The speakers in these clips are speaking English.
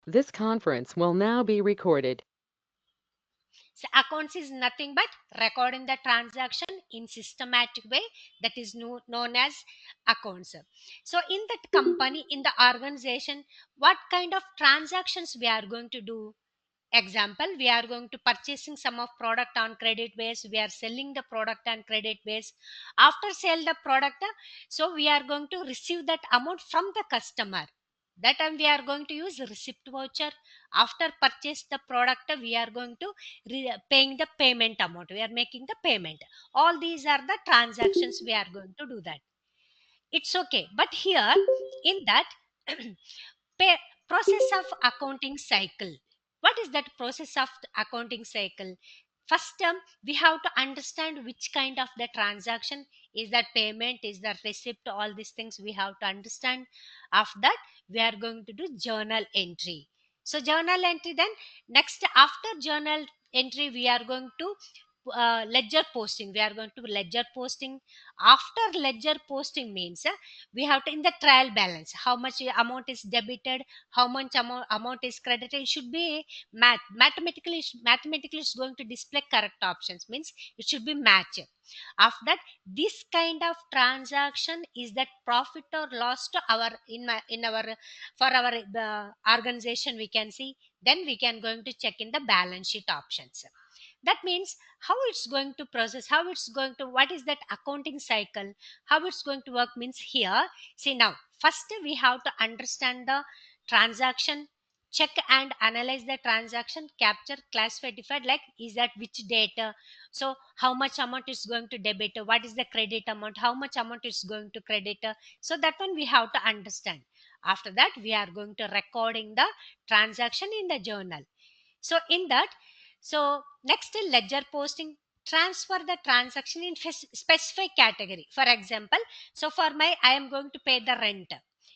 This conference will now be recorded. So accounts is nothing but recording the transaction in systematic way, that is known as accounts. So in that company, in the organization, what kind of transactions we are going to do? Example, we are going to purchasing some of product on credit base, we are selling the product on credit base. After sell the product, so we are going to receive that amount from the customer. That time we are going to use receipt voucher. After purchase the product, we are going to paying the payment amount, we are making the payment. All these are the transactions we are going to do that. It's okay, but here in that pay, process of accounting cycle, what is that process of the accounting cycle? First term, we have to understand which kind of the transaction is, that payment, is that receipt, all these things we have to understand. After that, we are going to do journal entry. So journal entry, then next after journal entry, we are going to ledger posting, we are going to ledger posting. After ledger posting means we have to in the trial balance, how much amount is debited, how much amount is credited. It should be mathematically it's going to display correct options, means it should be match. After that, this kind of transaction is that profit or loss to our in our for our organization, we can see. Then we can going to check in the balance sheet options. That means how it's going to process, how it's going to, what is that accounting cycle, how it's going to work means here. See now, first we have to understand the transaction, check and analyze the transaction, capture, classify, deferred, like is that which data. So how much amount is going to debit, what is the credit amount, how much amount is going to credit. So that one we have to understand. After that, we are going to recording the transaction in the journal. So in that, so next ledger posting, transfer the transaction in specific category. For example, so for my, I am going to pay the rent.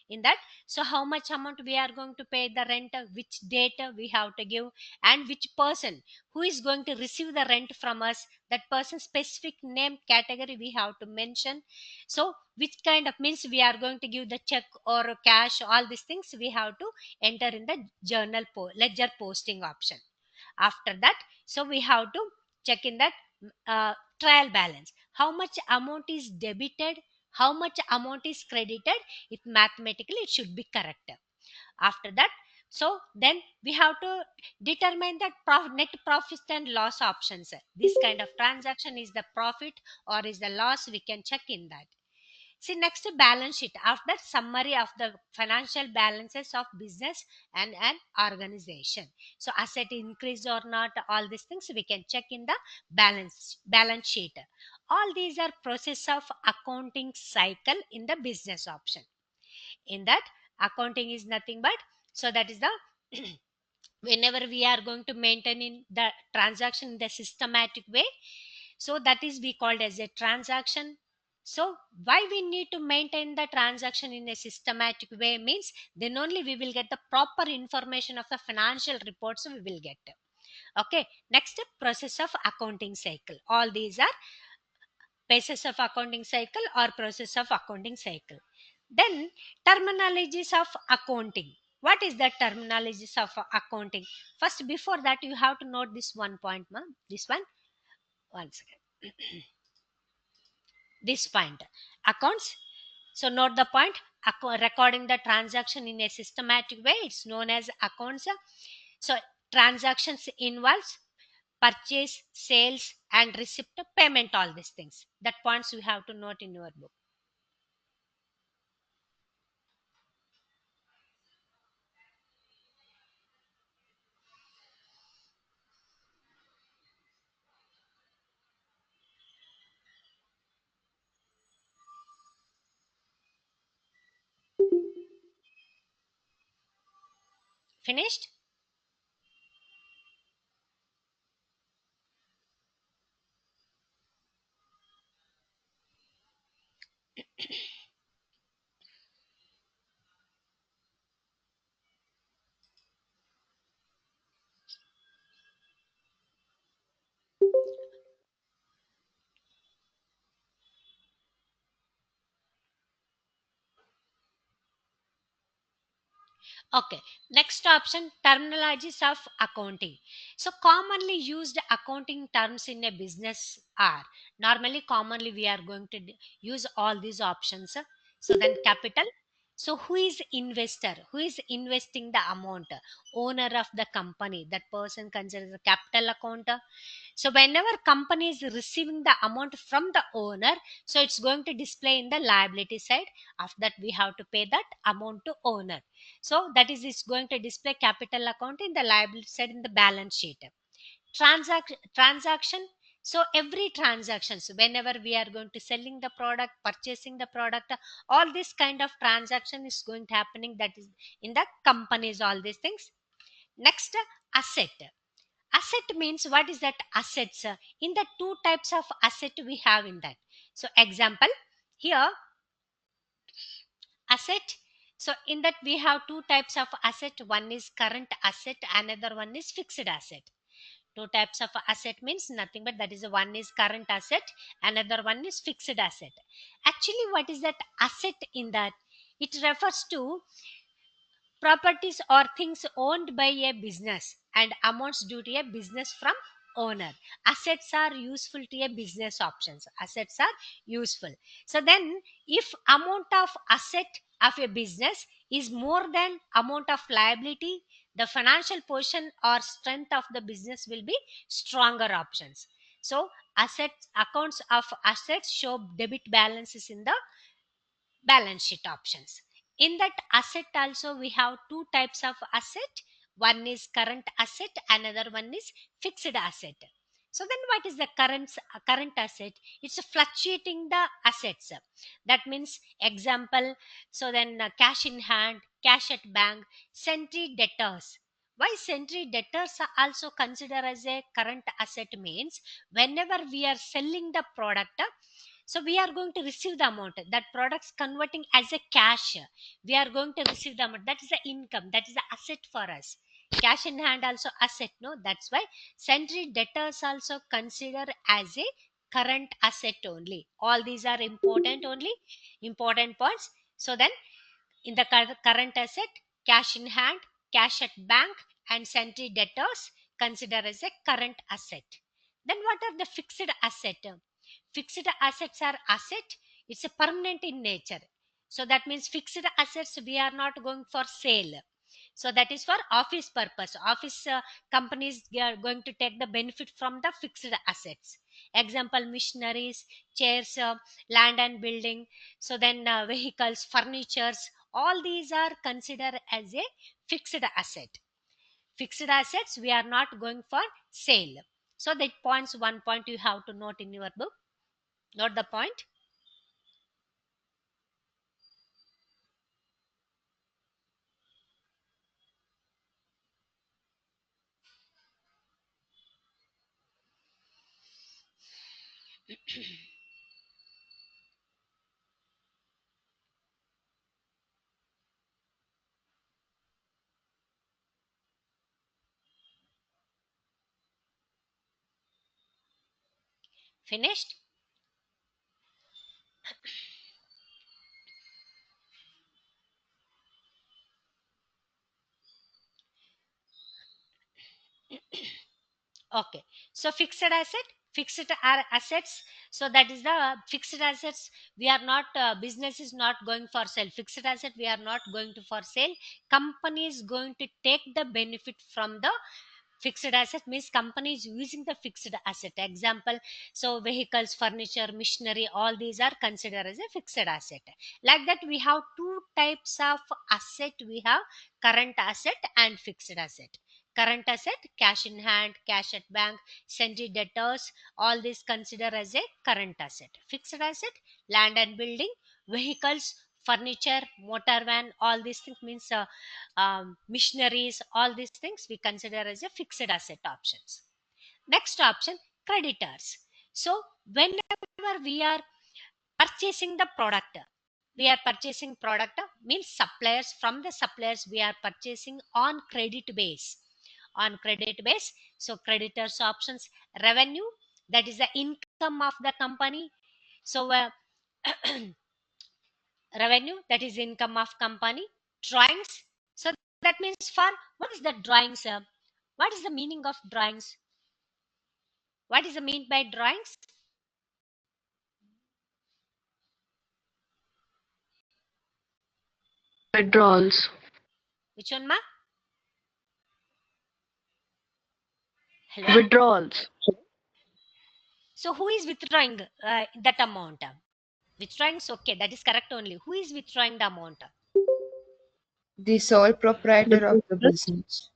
In that, so how much amount we are going to pay the rent, which date we have to give, and which person who is going to receive the rent from us, that person specific name category we have to mention. So which kind of, means we are going to give the check or cash, all these things we have to enter in the ledger posting option. After that, so we have to check in that trial balance, how much amount is debited, how much amount is credited. It mathematically it should be correct. After that, so then we have to determine that net profit and loss options. This kind of transaction is the profit or is the loss, we can check in that. See next, balance sheet. After summary of the financial balances of business and an organization. So asset increased or not, all these things we can check in the balance sheet. All these are process of accounting cycle in the business option. In that, accounting is nothing but, so that is the whenever we are going to maintain in the transaction in the systematic way, so that is we called as a transaction. So why we need to maintain the transaction in a systematic way means, then only we will get the proper information of the financial reports we will get. Okay, next, process of accounting cycle. All these are phases of accounting cycle or process of accounting cycle. Then terminologies of accounting. What is the terminologies of accounting? First, before that, you have to note this one point, ma'am. This one second. This point, accounts. So note the point. Recording the transaction in a systematic way, it's known as accounts. So transactions involves purchase, sales, and receipt, payment, all these things. That points you have to note in your book. Finished? Okay, next option, terminologies of accounting. So commonly used accounting terms in a business are, normally commonly we are going to use all these options. So then capital. So who is investor? Who is investing the amount? Owner of the company. That person considers a capital account. So whenever company is receiving the amount from the owner, so it's going to display in the liability side. After that, we have to pay that amount to owner. So that is, it's going to display capital account in the liability side in the balance sheet. Transaction. So every transactions, whenever we are going to selling the product, purchasing the product, all this kind of transaction is going to happening. That is in the companies. All these things. Next, asset. Asset means what is that assets? In the two types of asset we have in that. So example here, asset. So in that we have two types of asset. One is current asset, another one is fixed asset. Two types of asset means nothing but that is, one is current asset, another one is fixed asset. Actually, what is that asset in that? It refers to properties or things owned by a business and amounts due to a business from owner. Assets are useful to a business options. Assets are useful. So then, if amount of asset of a business is more than amount of liability, the financial portion or strength of the business will be stronger options. So assets, accounts of assets show debit balances in the balance sheet options. In that asset also we have two types of asset. One is current asset, another one is fixed asset. So then what is the current asset? It's fluctuating the assets. That means example, so then cash in hand, cash at bank, sentry debtors. Why sentry debtors are also considered as a current asset means, whenever we are selling the product, so we are going to receive the amount that products converting as a cash. We are going to receive the amount. That is the income. That is the asset for us. Cash in hand also asset. No, that's why sundry debtors also consider as a current asset only. All these are important only. Important points. So then in the current asset, cash in hand, cash at bank, and sundry debtors consider as a current asset. Then what are the fixed asset? Fixed assets are asset. It's a permanent in nature. So that means fixed assets we are not going for sale. So that is for office purpose. Office companies, they are going to take the benefit from the fixed assets. Example, machineries, chairs, land and building. So then vehicles, furnitures, all these are considered as a fixed asset. Fixed assets we are not going for sale. So that points, one point you have to note in your book. Note the point. Finished? Okay. So fixed are assets. So that is the fixed assets. We are not, business is not going for sale. Fixed asset we are not going to for sale. Company is going to take the benefit from the fixed asset, means company is using the fixed asset. Example, so vehicles, furniture, machinery, all these are considered as a fixed asset. Like that we have two types of asset. We have current asset and fixed asset. Current asset, cash in hand, cash at bank, sundry debtors, all these consider as a current asset. Fixed asset, land and building, vehicles, furniture, motor van, all these things means machineries, all these things we consider as a fixed asset options. Next option, creditors. So whenever we are purchasing the product, we are purchasing product means suppliers, from the suppliers we are purchasing on credit base. On credit base, so creditors options, revenue, that is the income of the company. So revenue, that is income of company. Drawings, so that means for what is the drawings? What is the meaning of drawings? What is the mean by drawings? Withdrawals. Which one, ma? Hello. Withdrawals. So who is withdrawing that amount? Withdrawing is okay. That is correct only. Who is withdrawing the amount? The sole The proprietor of the business. business.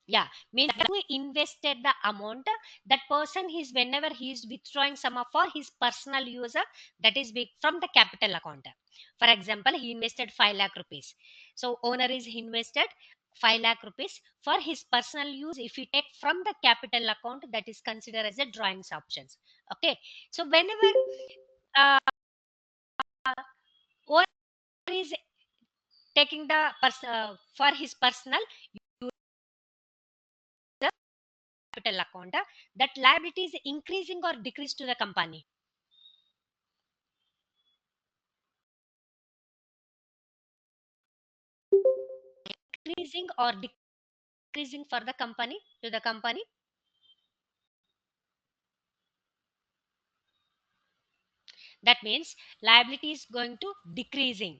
Yeah, means who invested the amount, that person is whenever he is withdrawing some of for his personal use, that is big from the capital account. For example, he invested 5 lakh rupees. So owner is invested 5 lakh rupees for his personal use. If you take from the capital account, that is considered as a drawings options. Okay. So whenever uh, owner is taking the for his personal capital account, that liability is increasing or decrease to the company? Increasing or decreasing for the company, to the company? That means liability is going to decreasing,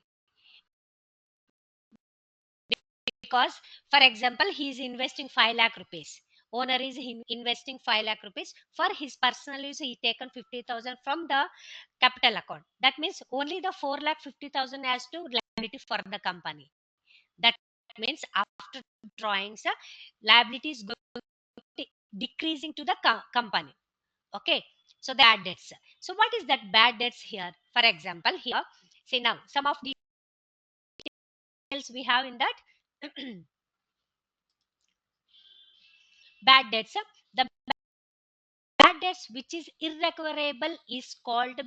because for example he is investing 5 lakh rupees. Owner is investing 5 lakh rupees for his personal use. He taken 50,000 from the capital account. That means only the 4 lakh 50,000 has to liability for the company. That means after drawings, liability is going to decreasing to the company. Okay. So the bad debts. So what is that bad debts here? For example, here, see now some of the details we have in that. Bad debts. The bad debts which is irrecoverable is called,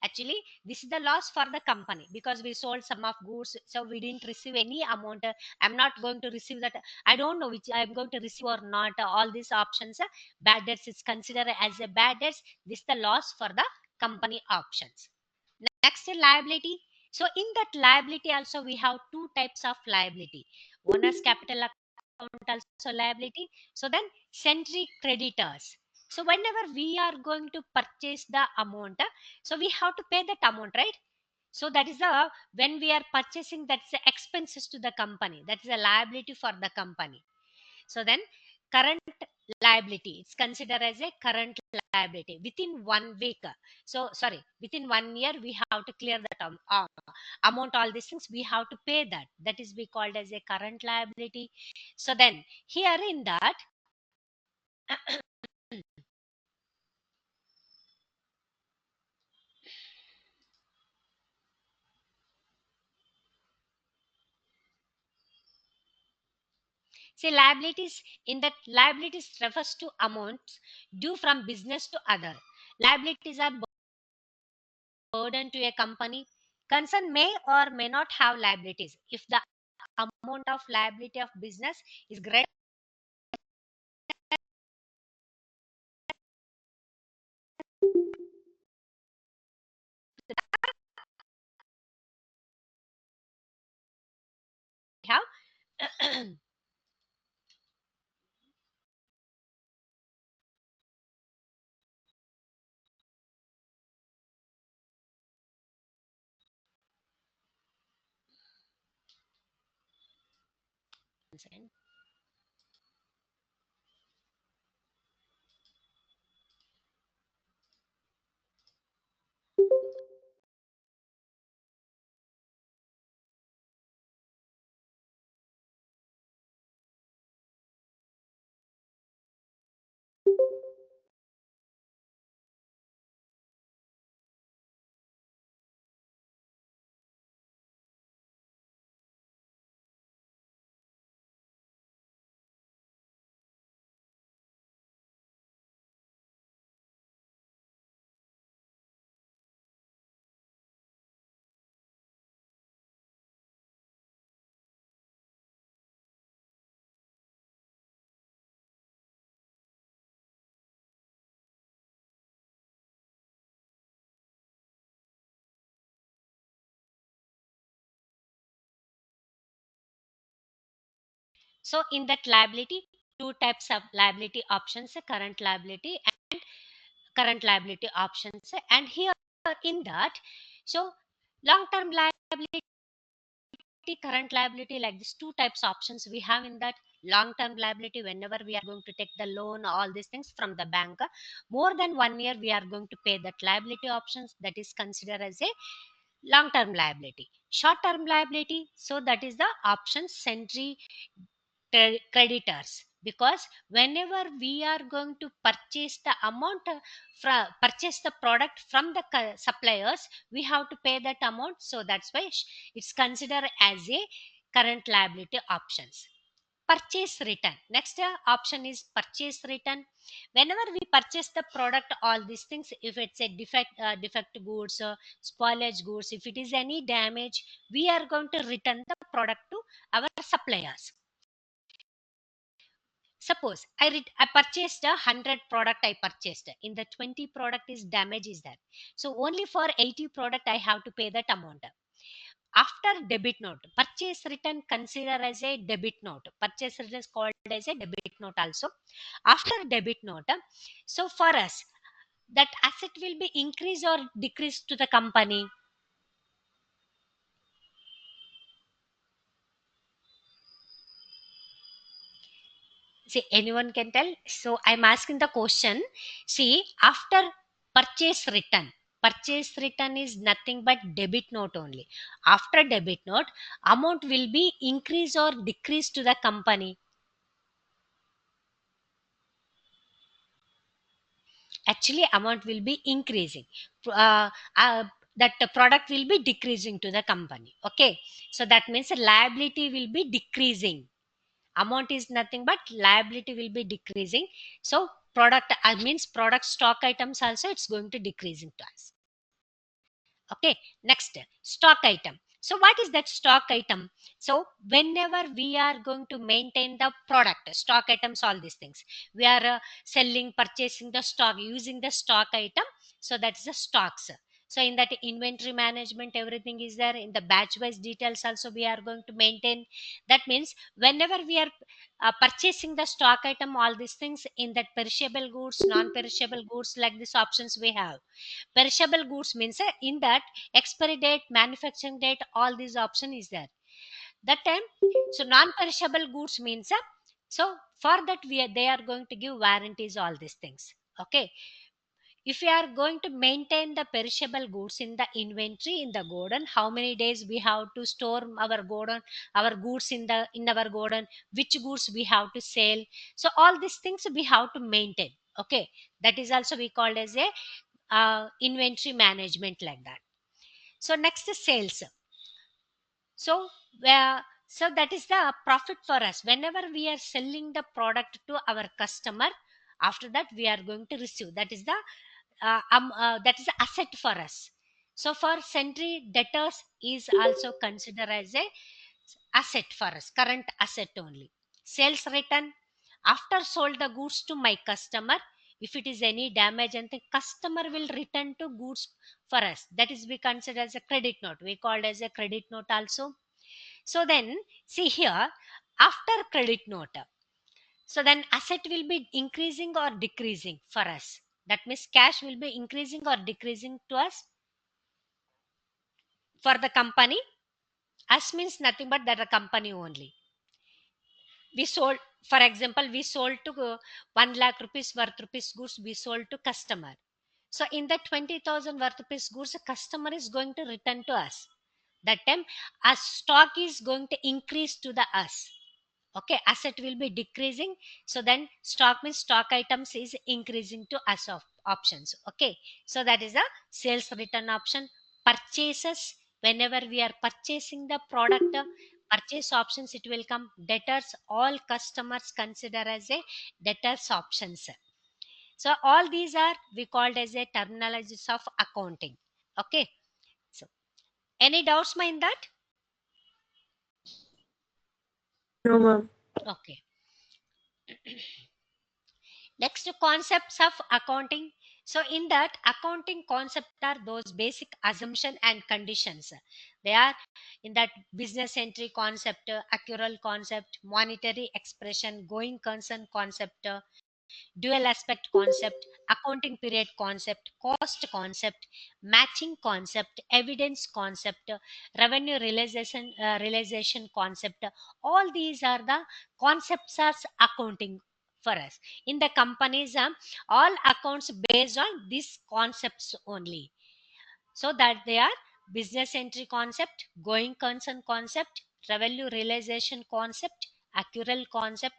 actually this is the loss for the company, because we sold some of goods, so we didn't receive any amount. I'm not going to receive that. I don't know which I'm going to receive or not. All these options, bad debts is considered as a bad debts. This is the loss for the company options. Next, liability. So in that liability also we have two types of liability. Owner's capital account also liability. So then sundry creditors. So whenever we are going to purchase the amount, so we have to pay that amount, right? So that is the, when we are purchasing, that's the expenses to the company. That is a liability for the company. So then current liability, it's considered as a current liability within 1 week. So sorry, within 1 year we have to clear that amount. All these things we have to pay that. That is be called as a current liability. So then here in that, say liabilities, in that liabilities refers to amounts due from business to other. Liabilities are burden to a company. Concern may or may not have liabilities. If the amount of liability of business is greater, we have one second. So in that liability, two types of liability options, current liability options. And here in that, so long term liability, current liability, like these two types options we have in that. Long term liability, whenever we are going to take the loan, all these things from the bank, more than 1 year we are going to pay that liability options, that is considered as a long term liability. Short term liability, so that is the option sentry creditors, because whenever we are going to purchase the amount purchase the product from the suppliers, we have to pay that amount, so that's why it's considered as a current liability options. Purchase return, next option is purchase return. Whenever we purchase the product, all these things, if it's a defect goods, spoilage goods, if it is any damage, we are going to return the product to our suppliers. Suppose I purchased 100 product, I purchased in the 20 product is damage is that, so only for 80 product I have to pay that amount. After debit note, purchase return consider as a debit note, purchase return is called as a debit note also. After debit note, so for us, that asset will be increase or decrease to the company. See, anyone can tell. So I'm asking the question. See, after purchase return is nothing but debit note only. After debit note, amount will be increase or decrease to the company. Actually, amount will be increasing. Uh, uh, that the product will be decreasing to the company. Okay, so that means the liability will be decreasing. Amount is nothing but liability will be decreasing, so product means product stock items also it's going to decreasing to us. Okay, next, stock item. So what is that stock item? So whenever we are going to maintain the product, stock items, all these things, we are selling, purchasing the stock, using the stock item, so that's the stocks. So in that inventory management, everything is there. In the batch wise details also we are going to maintain. That means whenever we are purchasing the stock item, all these things, in that perishable goods, non perishable goods, like these options we have. Perishable goods means in that expiry date, manufacturing date, all these option is there that time. So non perishable goods means so for that they are going to give warranties, all these things. Okay, if we are going to maintain the perishable goods in the inventory in the godown, how many days we have to store our godown, our goods in our godown, which goods we have to sell, so all these things we have to maintain. Okay, that is also we called as a inventory management, like that. So next is sales. So so that is the profit for us whenever we are selling the product to our customer. After that we are going to receive, that is the that is the asset for us. So for sentry, debtors is also considered as a asset for us, current asset only. Sales return, after sold the goods to my customer, if it is any damage and the customer will return to goods for us, that is we consider as a credit note, we called as a credit note also. So then, see here, after credit note, so then asset will be increasing or decreasing for us, that means cash will be increasing or decreasing to us. For the company, us means nothing but that a company only. We sold, for example, we sold to 1 lakh rupees worth rupees goods we sold to customer. So in the 20,000 worth rupees goods, the customer is going to return to us. That time our stock is going to increase to the us. Okay, asset will be decreasing, so then stock means stock items is increasing to us of options. Okay, so that is a sales return option. Purchases, whenever we are purchasing the product, purchase options it will come. Debtors, all customers consider as a debtors options. So all these are we called as a terminologies of accounting. Okay, so any doubts ma in that? No, ma'am. Okay, next, concepts of accounting. So in that, accounting concept are those basic assumption and conditions. They are in that business entry concept, accrual concept, monetary expression, going concern concept, dual aspect concept, accounting period concept, cost concept, matching concept, evidence concept, realization concept. All these are the concepts as accounting for us. In the companies, all accounts based on these concepts only. So that they are business entry concept, going concern concept, revenue realization concept, accrual concept,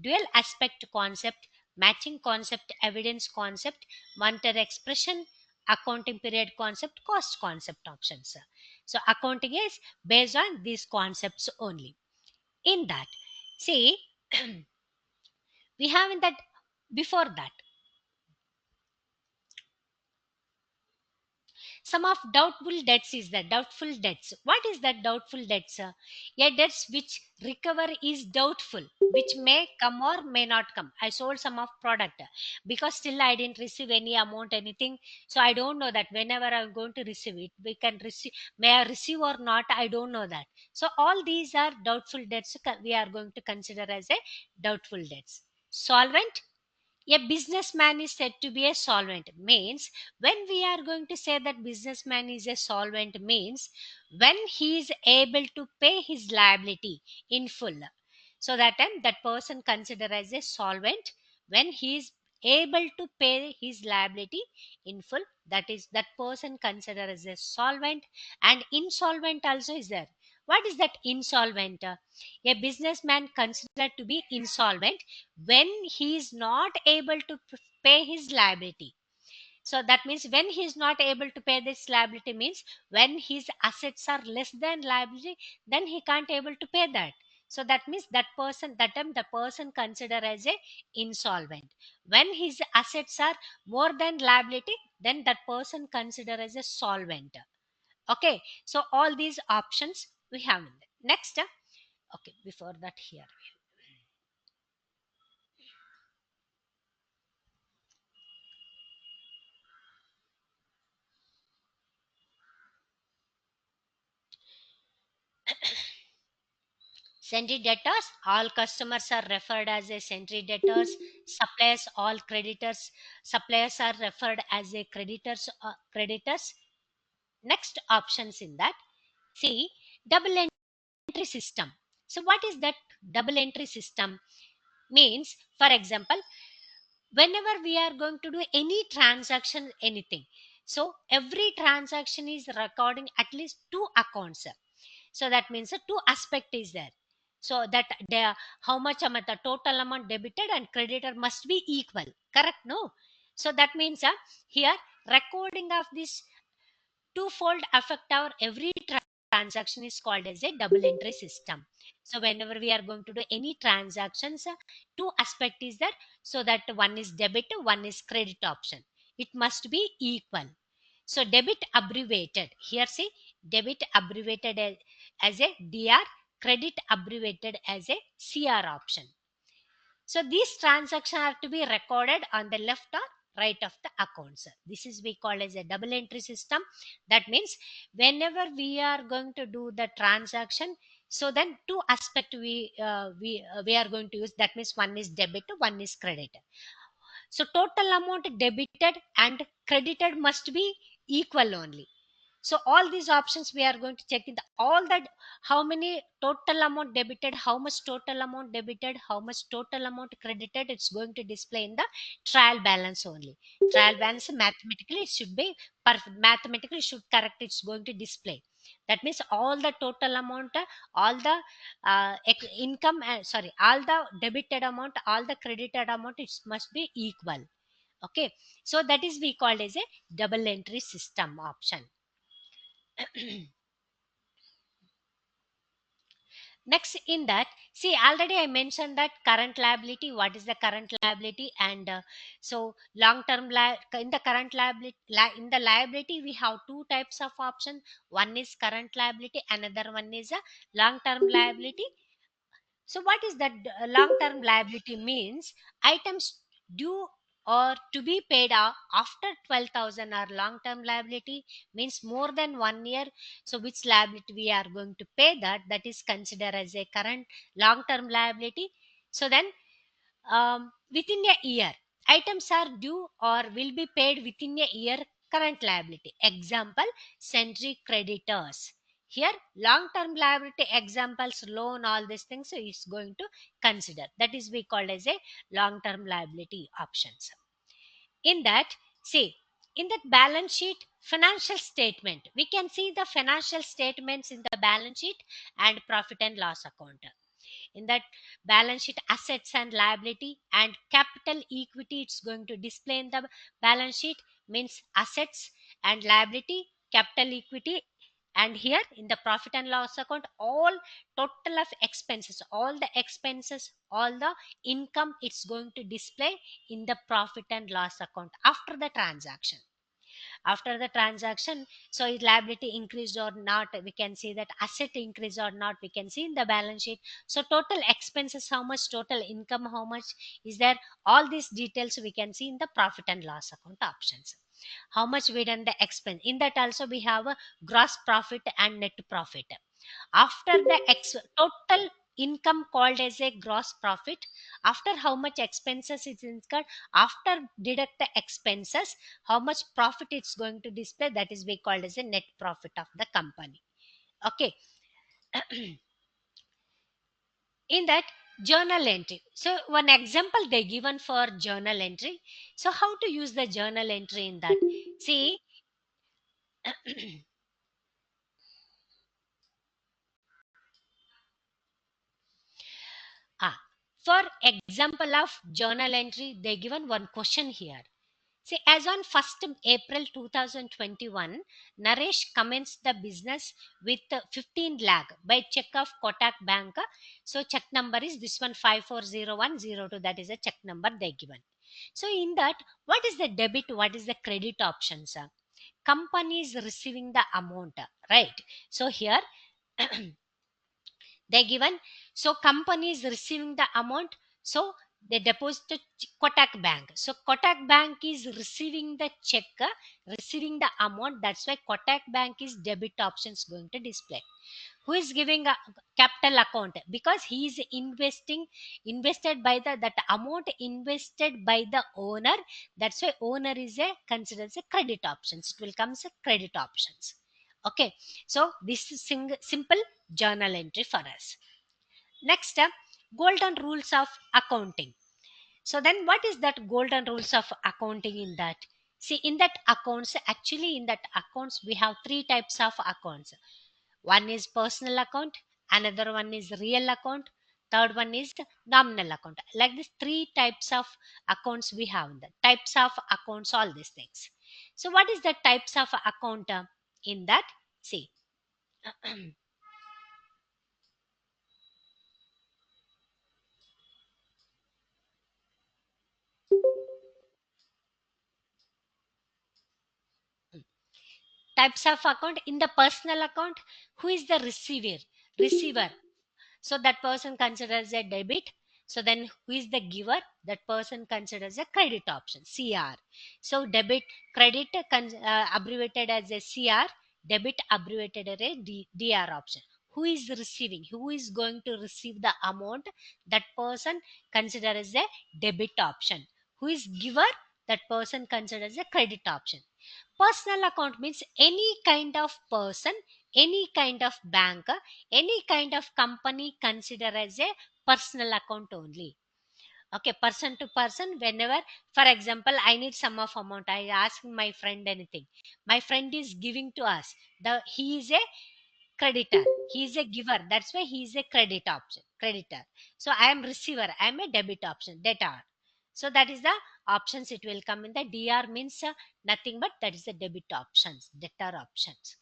dual aspect concept, matching concept, evidence concept, monetary expression, accounting period concept, cost concept options. So accounting is based on these concepts only. In that, see, we have in that, before that, some of doubtful debts is that doubtful debts. What is that doubtful debts? Yeah, debts which recover is doubtful, which may come or may not come. I sold some of product because still I didn't receive any amount, anything. So I don't know that whenever I'm going to receive it, we can receive, may I receive or not, I don't know that. So all these are doubtful debts we are going to consider as a doubtful debts. Solvent, a businessman is said to be a solvent means, when we are going to say that businessman is a solvent means, when he is able to pay his liability in full. So that time that person considered as a solvent when he is able to pay his liability in full, that is that person considered as a solvent. And insolvent also is there. What is that insolvent? A businessman considered to be insolvent when he is not able to pay his liability. So that means when he is not able to pay this liability means when his assets are less than liability, then he can't able to pay that. So that means that person, that time the person considered as a insolvent. When his assets are more than liability, then that person considered as a solvent. Okay, so all these options we have. Next, okay, before that here, sundry debtors, all customers are referred as a sundry debtors. Suppliers, all creditors, suppliers are referred as a creditors. Next options in that, see, double entry system. So what is that double entry system? Means, for example, whenever we are going to do any transaction, anything, so every transaction is recording at least two accounts. So that means a two aspect is there. So that the how much amount, the total amount debited and credited must be equal, correct? No. So that means here recording of this twofold affect our every transaction is called as a double entry system. So whenever we are going to do any transactions, two aspect is there. So that one is debit, one is credit option, it must be equal. So debit abbreviated here, see, debit abbreviated as a dr, credit abbreviated as a cr option. So these transactions are to be recorded on the left or right of the accounts. This is we call as a double entry system. That means whenever we are going to do the transaction, so then two aspect we are going to use. That means one is debit, one is credit. So total amount debited and credited must be equal only. So all these options we are going to check in the all that, how many total amount debited, how much total amount debited, how much total amount credited, it's going to display in the trial balance only. Trial balance mathematically it should be perfect, mathematically should correct, it's going to display. That means all the total amount, all the income, sorry, all the debited amount, all the credited amount, it must be equal. Okay, so that is we called as a double entry system option. Next in that, see, already I mentioned that current liability, what is the current liability, and so long term in the current liability, in the liability we have two types of option. One is current liability, another one is a long term liability. So what is that long term liability means? Items due or to be paid after 12,000 are long term liability, means more than 1 year. So which liability we are going to pay, that is considered as a current long term liability. So then within a year, items are due or will be paid within a year, current liability. Example, sundry creditors. Here long term liability examples, loan, all these things is going to consider, that is we called as a long term liability options. In that, see, in that balance sheet financial statement, we can see the financial statements in the balance sheet and profit and loss account. In that balance sheet, assets and liability and capital equity, it's going to display in the balance sheet, means assets and liability, capital equity. And here in the profit and loss account, all total of expenses, all the expenses, all the income, it's going to display in the profit and loss account after the transaction. After the transaction, so is liability increased or not, we can see that asset increased or not, we can see in the balance sheet. So total expenses how much, total income how much is there, all these details we can see in the profit and loss account options. How much we done the expense, in that also we have a gross profit and net profit. After the total income called as a gross profit, after how much expenses is incurred, after deduct the expenses, how much profit it's going to display, that is we called as a net profit of the company. Okay. In that journal entry, so one example they given for journal entry. So how to use the journal entry in that, see. Ah, for example of journal entry, they given one question here. See, as on 1st April 2021, Naresh commenced the business with 15 lakh by check of Kotak Bank. So check number is this one, 540102. That is a check number they given. So in that, what is the debit? What is the credit options? Company is receiving the amount, right? So here they given, so company is receiving the amount, so they deposited Kotak Bank. So Kotak Bank is receiving the check, receiving the amount, that's why Kotak Bank is debit options going to display. Who is giving a capital account, because he is invested by the, that amount invested by the owner, that's why owner is a considered as a credit options, it will come as a credit options. Okay, so this is simple journal entry for us. Next, golden rules of accounting. So then what is that golden rules of accounting in that? See, in that accounts, actually in that accounts we have three types of accounts. One is personal account, another one is real account, third one is nominal account. Like this, three types of accounts we have. The types of accounts, all these things. So what is the types of account in that? See, types of account in the personal account, who is the receiver, so that person considers a debit. So then who is the giver, that person considers a credit option, CR. So debit, credit abbreviated as a CR, debit abbreviated as a DR option. Who is receiving, who is going to receive the amount, that person considers as a debit option. Who is giver, that person considers a credit option. Personal account means any kind of person, any kind of bank, any kind of company consider as a personal account only. Okay, person to person, whenever, for example, I need sum of amount, I ask my friend anything, my friend is giving to us, the he is a creditor, he is a giver, that's why he is a credit option, creditor. So I am receiver, I am a debit option, debtor. So that is the options, it will come in the DR means nothing but that is the debit options, debtor options.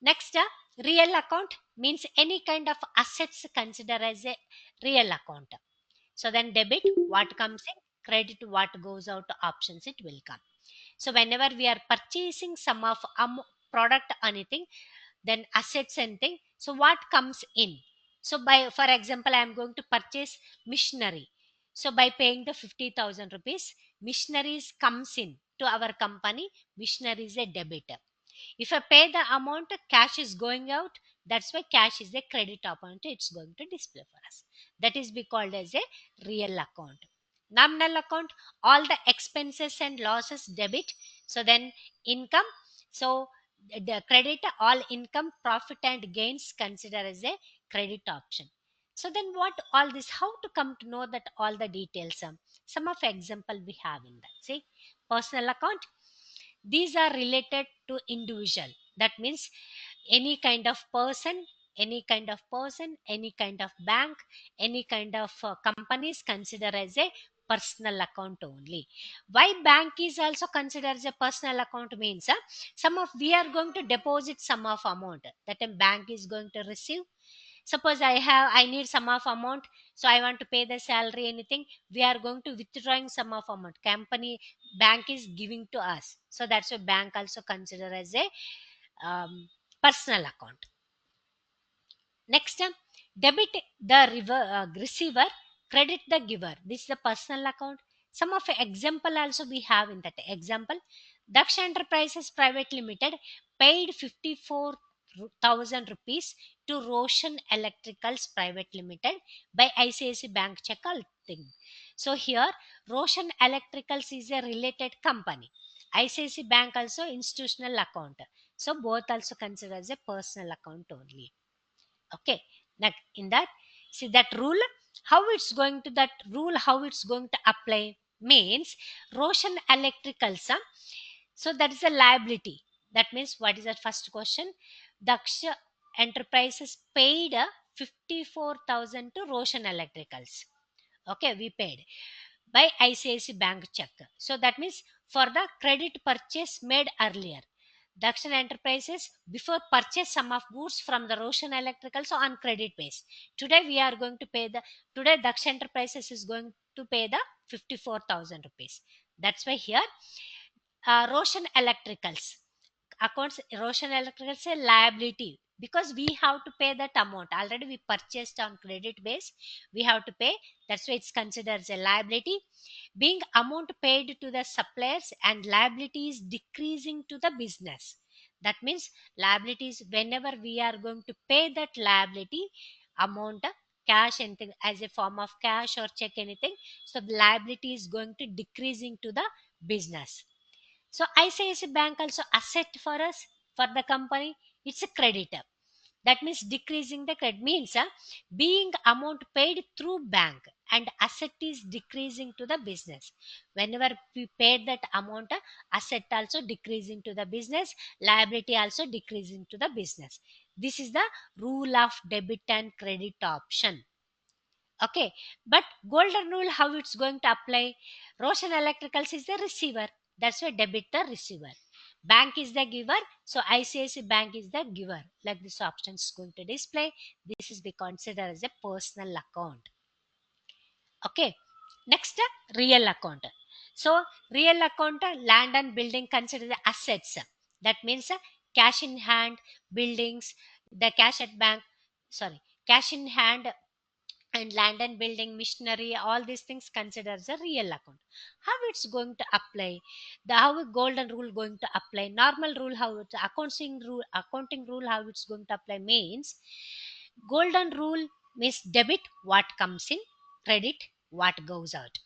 Next, real account means any kind of assets consider as a real account. So then debit, what comes in, credit, what goes out, options, it will come. So whenever we are purchasing some of product, anything, then assets and thing, so what comes in? So by, for example, I am going to purchase machinery, so by paying the 50,000 rupees, machineries comes in to our company, machinery is a debit. If I pay the amount, cash is going out. That's why cash is a credit account. It's going to display for us. That is be called as a real account. Nominal account, all the expenses and losses debit. So then income. So the credit, all income, profit and gains consider as a credit option. So then what all this? How to come to know that all the details? Some of example we have in that. See, personal account, these are related to individual. That means any kind of person, any kind of bank, any kind of companies consider as a personal account only. Why bank is also considered as a personal account means, some of we are going to deposit some of amount that a bank is going to receive. Suppose I need some of amount, so I want to pay the salary, anything, we are going to withdrawing some of amount, company, bank is giving to us. So that's why bank also consider as a personal account. Next, debit the receiver, credit the giver. This is the personal account. Some of example also we have in that example. Daksha Enterprises Private Limited paid 54,000 rupees to Roshan Electricals Private Limited by ICICI Bank check thing. So here Roshan Electricals is a related company. ICICI Bank also institutional account. So both also considered as a personal account only. Okay, now in that, see that rule, how it's going to, that rule how it's going to apply means Roshan Electricals, so that is a liability. That means what is that first question? Daksha Enterprises paid 54,000 to Roshan Electricals. Okay, we paid by ICICI Bank check. So that means for the credit purchase made earlier, Dakshin Enterprises before purchase some of goods from the Roshan Electrical, so on credit base. Today we are going to pay the, today Dakshin Enterprises is going to pay the 54,000 rupees. That's why here Roshan Electricals accounts, Roshan Electricals a liability because we have to pay that amount. Already we purchased on credit base, we have to pay. That's why it's considered as a liability. Being amount paid to the suppliers and liability is decreasing to the business. That means liabilities, whenever we are going to pay that liability amount, cash, anything as a form of cash or check, anything, so the liability is going to decreasing to the business. So ICICI Bank also asset for us, for the company, it's a creditor. That means decreasing the credit means, being amount paid through bank and asset is decreasing to the business. Whenever we paid that amount, asset also decreasing to the business, liability also decreasing to the business. This is the rule of debit and credit option. Okay, but golden rule how it's going to apply? Roshan Electricals is the receiver. That's why debit the receiver. Bank is the giver. So ICICI Bank is the giver. Like this option is going to display. This is be considered as a personal account. Okay. Next, real account. So real account, land and building considered the assets. That means cash in hand, buildings, the cash at bank. Sorry, cash in hand and land and building, machinery, all these things considered as a real account. How it's going to apply? The how a golden rule going to apply? Normal rule how it's accounting rule how it's going to apply means, golden rule means debit what comes in, credit what goes out.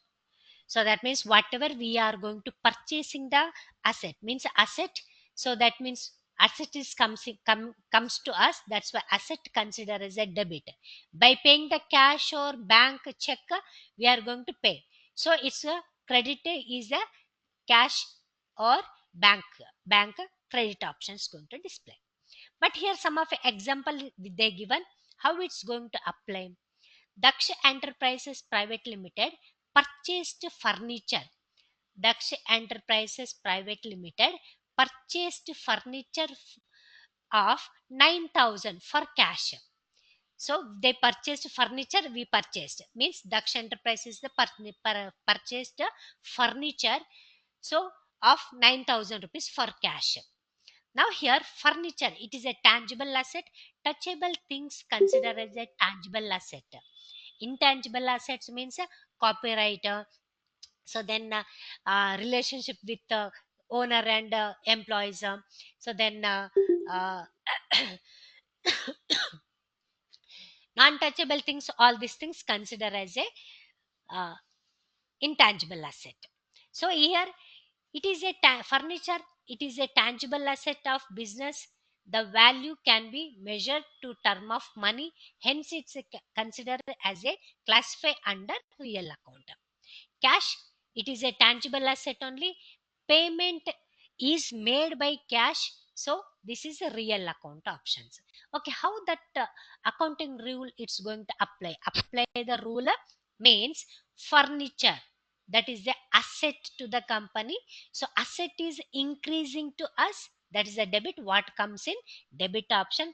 So that means whatever we are going to purchasing the asset means asset. So that means asset is comes to us. That's why asset considered as a debit. By paying the cash or bank check, we are going to pay. So it's a credit is a cash or bank credit options going to display. But here some of example they given how it's going to apply. Daksha Enterprises Private Limited purchased furniture. Daksha Enterprises Private Limited purchased furniture of 9,000 for cash. So they purchased furniture, we purchased. Means Daksha Enterprises the purchased furniture, so of 9,000 rupees for cash. Now here furniture, it is a tangible asset. Touchable things considered as a tangible asset. Intangible assets means copyright, So then relationship with owner and employees. So then uh, non-touchable things, all these things consider as a uh, intangible asset. So here it is a furniture, it is a tangible asset of business. The value can be measured to term of money, hence it's considered as a classify under real account. Cash, it is a tangible asset only. Payment is made by cash. So this is a real account options. Okay, how that accounting rule it's going to apply? Apply the rule means furniture, that is the asset to the company. So asset is increasing to us. That is a debit. What comes in debit option?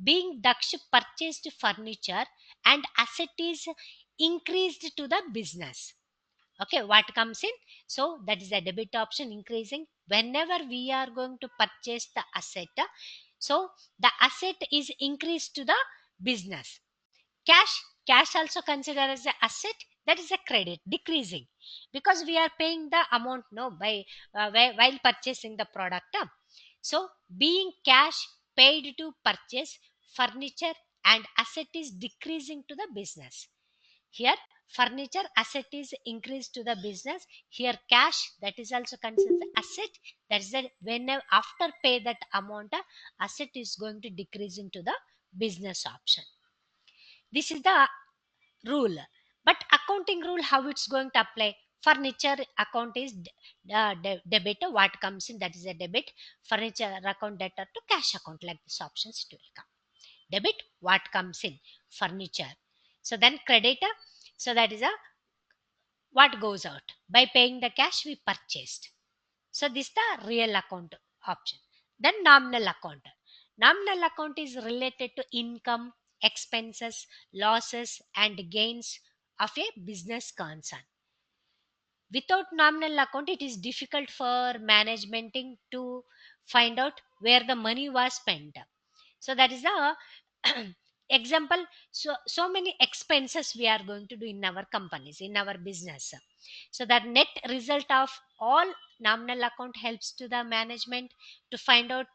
Being Daksh purchased furniture and asset is increased to the business. Okay, what comes in? So that is a debit option, increasing whenever we are going to purchase the asset. So the asset is increased to the business. Cash, cash also considered as an asset, that is a credit, decreasing, because we are paying the amount no by while purchasing the product. So being cash paid to purchase furniture and asset is decreasing to the business. Here furniture asset is increased to the business. Here cash, that is also considered asset, that is that when after pay that amount asset is going to decrease into the business option. This is the rule. But accounting rule, how it's going to apply? Furniture account is debit. What comes in, that is a debit. Furniture account debtor to cash account, like this options it will come. Debit, what comes in? Furniture. So then creditor, so that is a what goes out. By paying the cash we purchased. So this is the real account option. Then nominal account. Nominal account is related to income, expenses, losses and gains of a business concern. Without nominal account, it is difficult for managementing to find out where the money was spent. So that is the example. So many expenses we are going to do in our companies, in our business. So that net result of all nominal account helps to the management to find out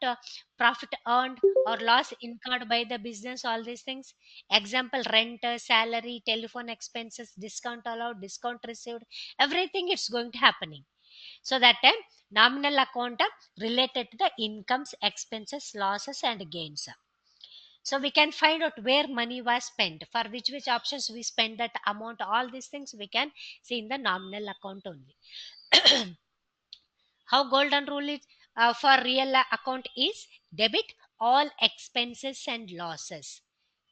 profit earned or loss incurred by the business, all these things. Example, rent, salary, telephone expenses, discount allowed, discount received, everything it's going to happening. So that time nominal account related to the incomes, expenses, losses and gains. So we can find out where money was spent, for which options we spend that amount, all these things we can see in the nominal account only. How golden rule is for real account is debit all expenses and losses,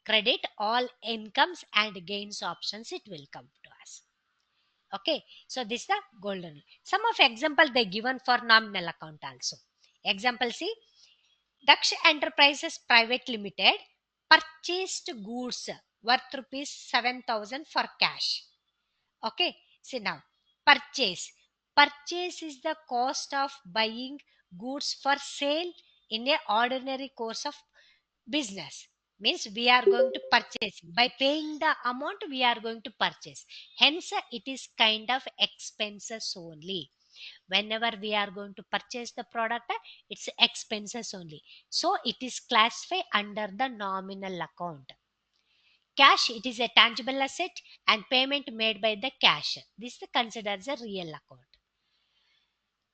credit all incomes and gains options, it will come to us. Okay, so this is the golden rule. Some of example they given for nominal account also. Example, see, Daksh Enterprises Private Limited purchased goods worth rupees 7,000 for cash. Okay, see now, purchase. Purchase is the cost of buying goods for sale in a ordinary course of business. Means we are going to purchase. By paying the amount, we are going to purchase. Hence, it is kind of expenses only. Whenever we are going to purchase the product, it's expenses only. So it is classified under the nominal account. Cash, it is a tangible asset and payment made by the cash. This is considered as a real account.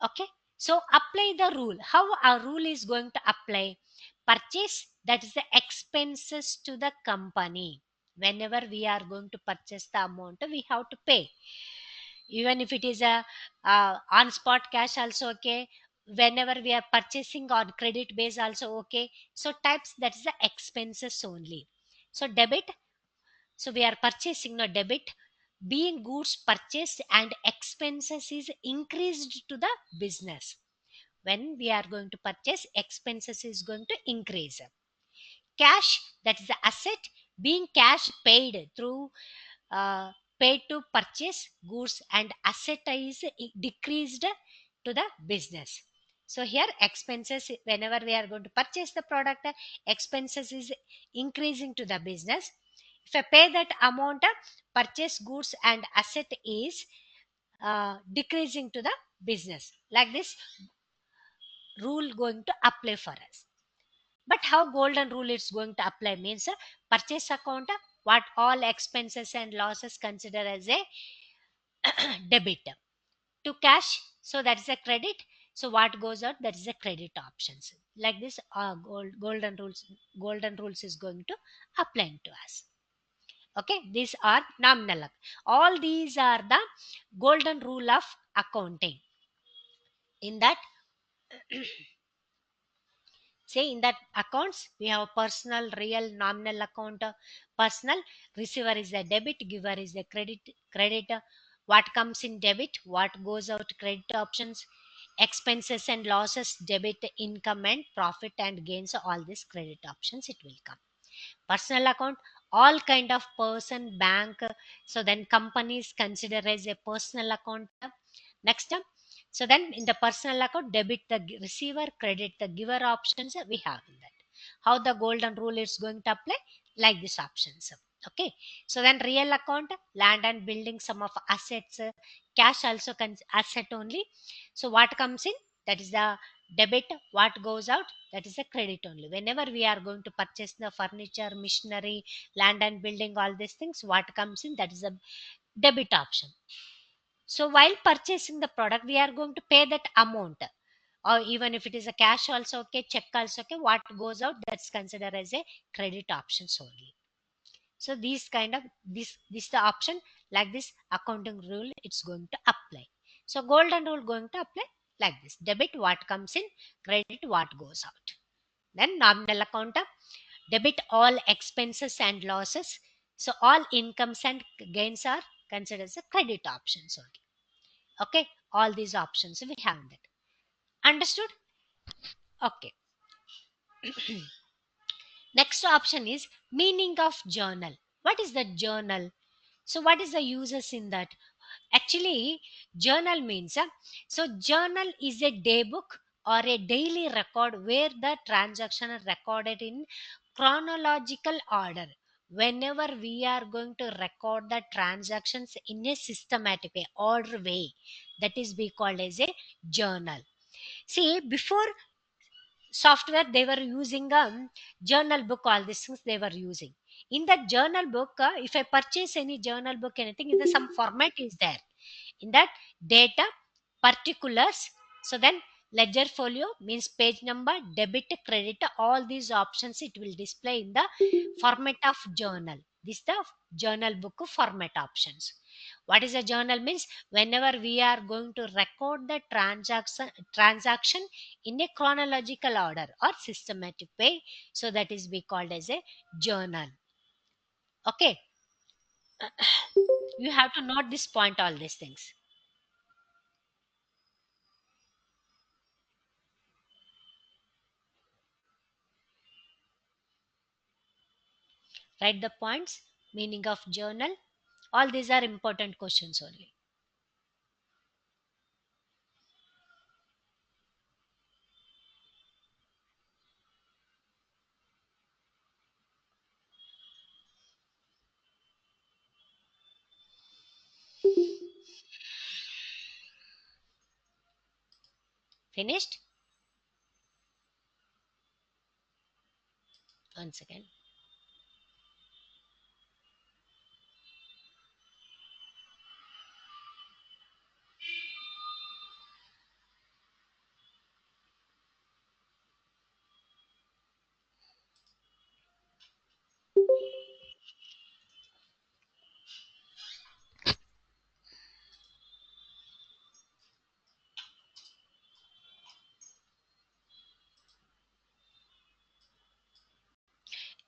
Okay, so apply the rule. How a rule is going to apply? Purchase, that is the expenses to the company. Whenever we are going to purchase the amount, we have to pay, even if it is a on spot cash also okay. Whenever we are purchasing on credit base also okay. So types, that is the expenses only. So debit, so we are purchasing no debit, being goods purchased and expenses is increased to the business. When we are going to purchase, expenses is going to increase. Cash, that is the asset, being cash paid through uh, paid to purchase goods and asset is decreased to the business. So here expenses, whenever we are going to purchase the product, expenses is increasing to the business. If I pay that amount, purchase goods and asset is decreasing to the business. Like this rule going to apply for us. But how golden rule is going to apply means purchase account, what all expenses and losses consider as a debit to cash, so that is a credit. So what goes out, that is a credit options. Like this golden rules is going to apply to us. Okay, these are nominal. All these are the golden rule of accounting. In that, say in that accounts we have personal, real, nominal account. Personal, receiver is a debit, giver is a credit. What comes in debit, what goes out credit options. Expenses and losses debit, income and profit and gains, all these credit options it will come. Personal account, all kind of person, bank, so then companies consider as a personal account. Next, so then in the personal account, debit the receiver, credit the giver options we have in that. How the golden rule is going to apply, like these options. Okay, so then real account, land and building, some of assets, cash also asset only. So what comes in, that is the debit, what goes out, that is a credit only. Whenever we are going to purchase the furniture, machinery, land and building, all these things, what comes in, that is a debit option. So while purchasing the product, we are going to pay that amount, or even if it is a cash also okay, check also okay, what goes out, that's considered as a credit options only. So these kind of this the option, like this accounting rule it's going to apply. So golden rule going to apply like this: debit what comes in, credit what goes out. Then nominal account, debit all expenses and losses, so all incomes and gains are considered as a credit options only. Okay, all these options we have that. Understood? Okay. Next option is meaning of journal. What is the journal? So what is the uses in that? Actually, journal means so journal is a day book or a daily record where the transaction are recorded in chronological order. Whenever we are going to record the transactions in a systematic way, order way, that is be called as a journal. See, before software they were using a journal book, all these things they were using. In that journal book, if I purchase any journal book, anything in the some format is there. In that, data, particulars, so then ledger folio means page number, debit, credit, all these options it will display in the format of journal. This the journal book format options. What is a journal means, whenever we are going to record the transaction in a chronological order or systematic way, so that is be called as a journal. Okay, you have to note this point, all these things. Write the points, meaning of journal. All these are important questions only. Finished? Once again.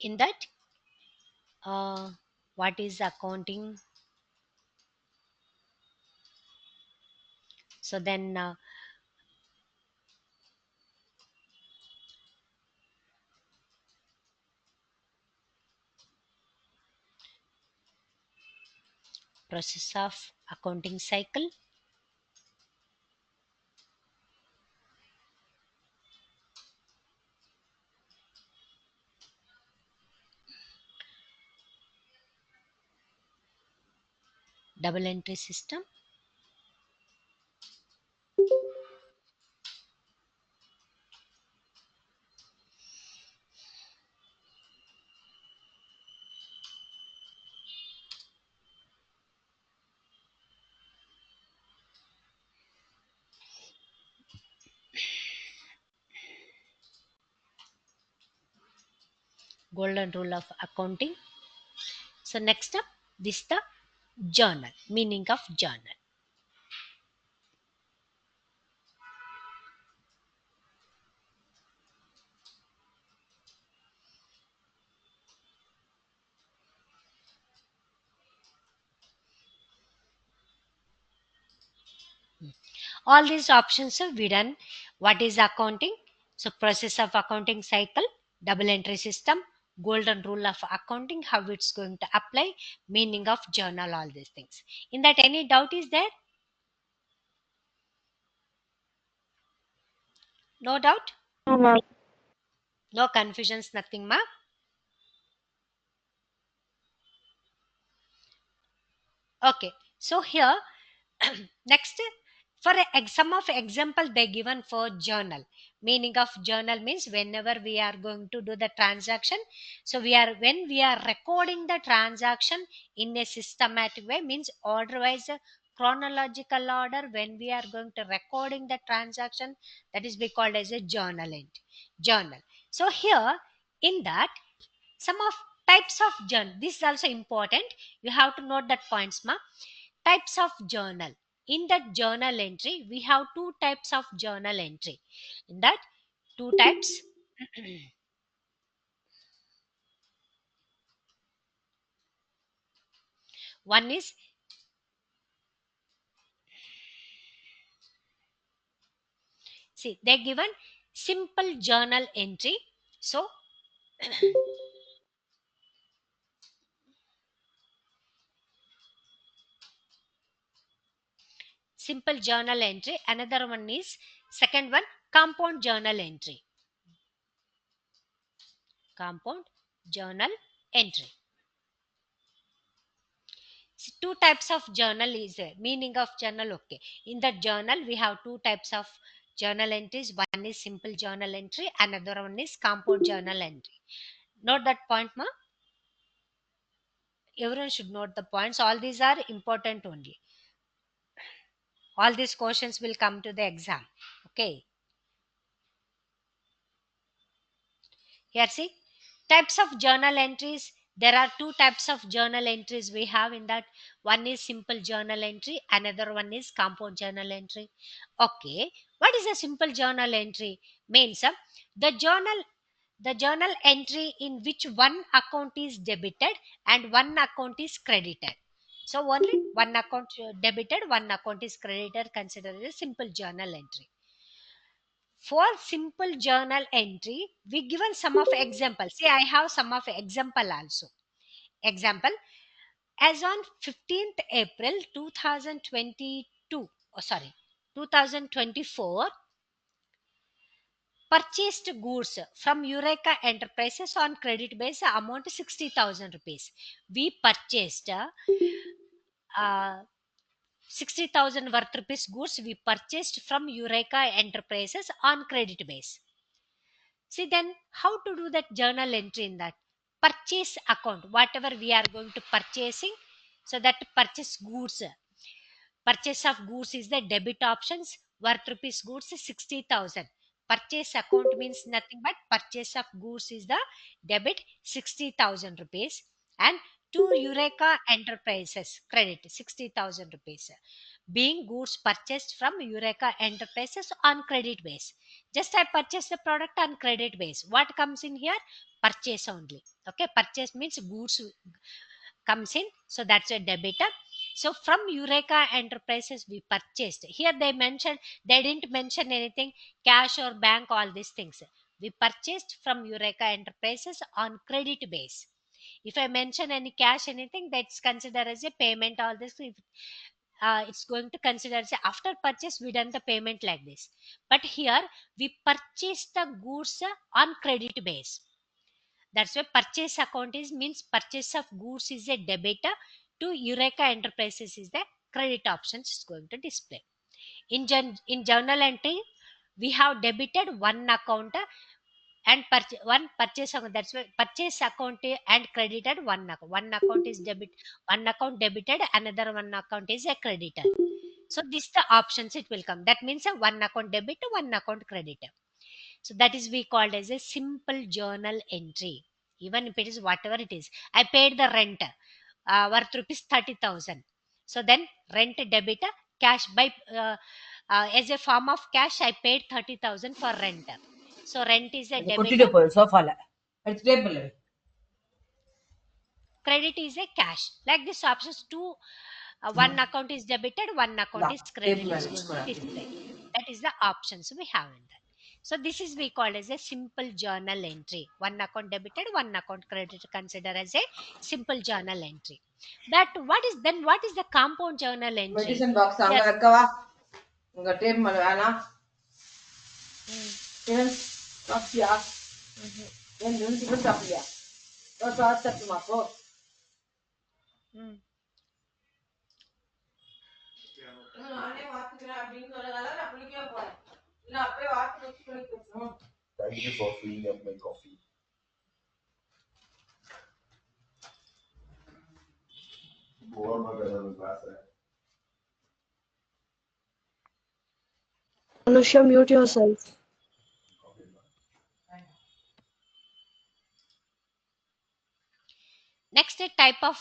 In that, what is accounting? So then, process of accounting cycle, double entry system, golden rule of accounting. So next up, this the journal, meaning of journal. All these options are we done. What is accounting? So process of accounting cycle, double entry system, golden rule of accounting, how it's going to apply, meaning of journal, all these things. In that, any doubt is there? No doubt? No, ma'am. No confusions, nothing, ma? Okay. So here, next, for some of example they given for journal. Meaning of journal means whenever we are going to do the transaction, so when we are recording the transaction in a systematic way, means order wise, chronological order, when we are going to recording the transaction, that is be called as a journal. So here, in that, some of types of journal, this is also important, you have to note that points, ma. Types of journal. In that journal entry, we have two types of journal entry. In that, two types. One is, see, they're given simple journal entry. So simple journal entry. Another one is, second one, compound journal entry. Compound journal entry. So two types of journal is there. Meaning of journal, okay. In the journal, we have two types of journal entries. One is simple journal entry, another one is compound journal entry. Note that point, ma. Everyone should note the points. All these are important only. All these questions will come to the exam. Okay. Here, see, types of journal entries. There are two types of journal entries we have in that. One is simple journal entry, another one is compound journal entry. Okay, what is a simple journal entry? Means the journal the journal entry in which one account is debited and one account is credited. So only one account debited, one account is credited, considered as a simple journal entry. For simple journal entry, we given some of examples. See, I have some of example also. Example, as on 15th April 2022, oh sorry, 2024, purchased goods from Eureka Enterprises on credit base amount 60,000 rupees. We purchased uh, 60,000 worth rupees goods we purchased from Eureka Enterprises on credit base. See, then how to do that journal entry in that purchase account, whatever we are going to purchasing, so that purchase goods. Purchase of goods is the debit options, worth rupees goods is 60,000. Purchase account means nothing but purchase of goods is the debit 60,000 rupees, and to Eureka Enterprises credit 60,000 rupees. Being goods purchased from Eureka Enterprises on credit base. Just I purchase the product on credit base. What comes in here? Purchase only. Okay, purchase means goods comes in, so that's a debitor. So from Eureka Enterprises we purchased. Here they mentioned, they didn't mention anything cash or bank, all these things. We purchased from Eureka Enterprises on credit base. If I mention any cash anything, that's considered as a payment, all this. It's going to consider as after purchase we done the payment like this. But here we purchased the goods on credit base. That's why purchase account is means purchase of goods is a debit, to Eureka Enterprises is the credit options is going to display. In journal entry, we have debited one account and one purchase account. That's why purchase account and credited one account. One account is one account debited, another one account is a creditor. So this the options it will come. That means a one account debit, one account creditor. So that is we called as a simple journal entry. even if it is whatever it is. I paid the rent worth rupees 30,000. So then rent debit, cash by as a form of cash I paid 30,000 for rent. So rent is a debit, credit is a cash. Like this options two, one account is debited, one account is credit is going to display. That is the options we have in that. So this is we call as a simple journal entry. One account debited, one account credit, consider as a simple journal entry. But what is the compound journal entry? Medicine box ಹಂಗ Here, ಅಕ್ಕವ ಹಂಗ tape ಮಾಡಣ ಏನ್ ಕಾಫಿಯಾ ಏನ್ ನಿಂತಿಗೆ ಕಾಫಿಯಾ ತತ್ತು ಮಾಕೋ நானே வாத்துக்கிறேன் அப்படின்னு சொல்லதால நான் குளிக்க போறேன் இல்ல அப்படியே வாத்து வச்சு குளிக்கணும். Thank you for filling up my coffee. Anusha, mute yourself. next a type of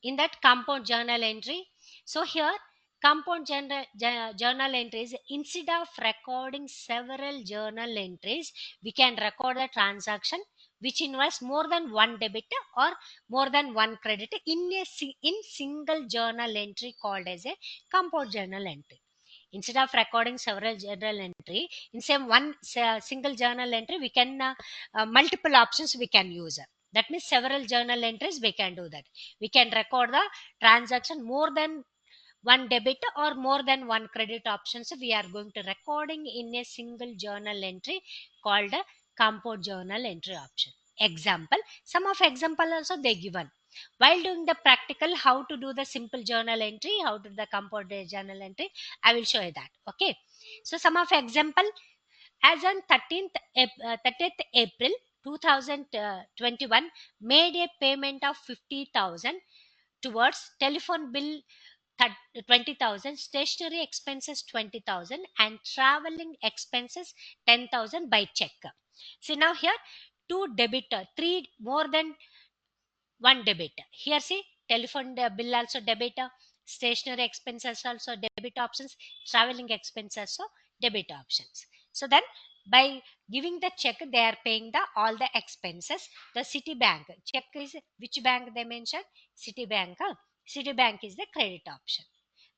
in that compound journal entry. So here compound journal entries, instead of recording several journal entries, we can record a transaction which involves more than one debit or more than one credit in a single journal entry called as a compound journal entry. Instead of recording several journal entry in same one single journal entry, we can multiple options we can use. That means several journal entries we can do that. We can record the transaction more than one debit or more than one credit options we are going to recording in a single journal entry called a compound journal entry option. Example, some of example also they given. While doing the practical how to do the simple journal entry, how to do the compound journal entry, I will show you that. Okay, so some of example, as on 30th April 2021, made a payment of 50,000 towards telephone bill 20,000, stationery expenses 20,000, and traveling expenses 10,000 by check. See now here two debit, three more than one debit. Here see telephone bill also debit, stationery expenses also debit options, traveling expenses also debit options. So then by giving the check they are paying the all the expenses. The Citibank check is which bank they mentioned? Citibank. Citibank is the credit option.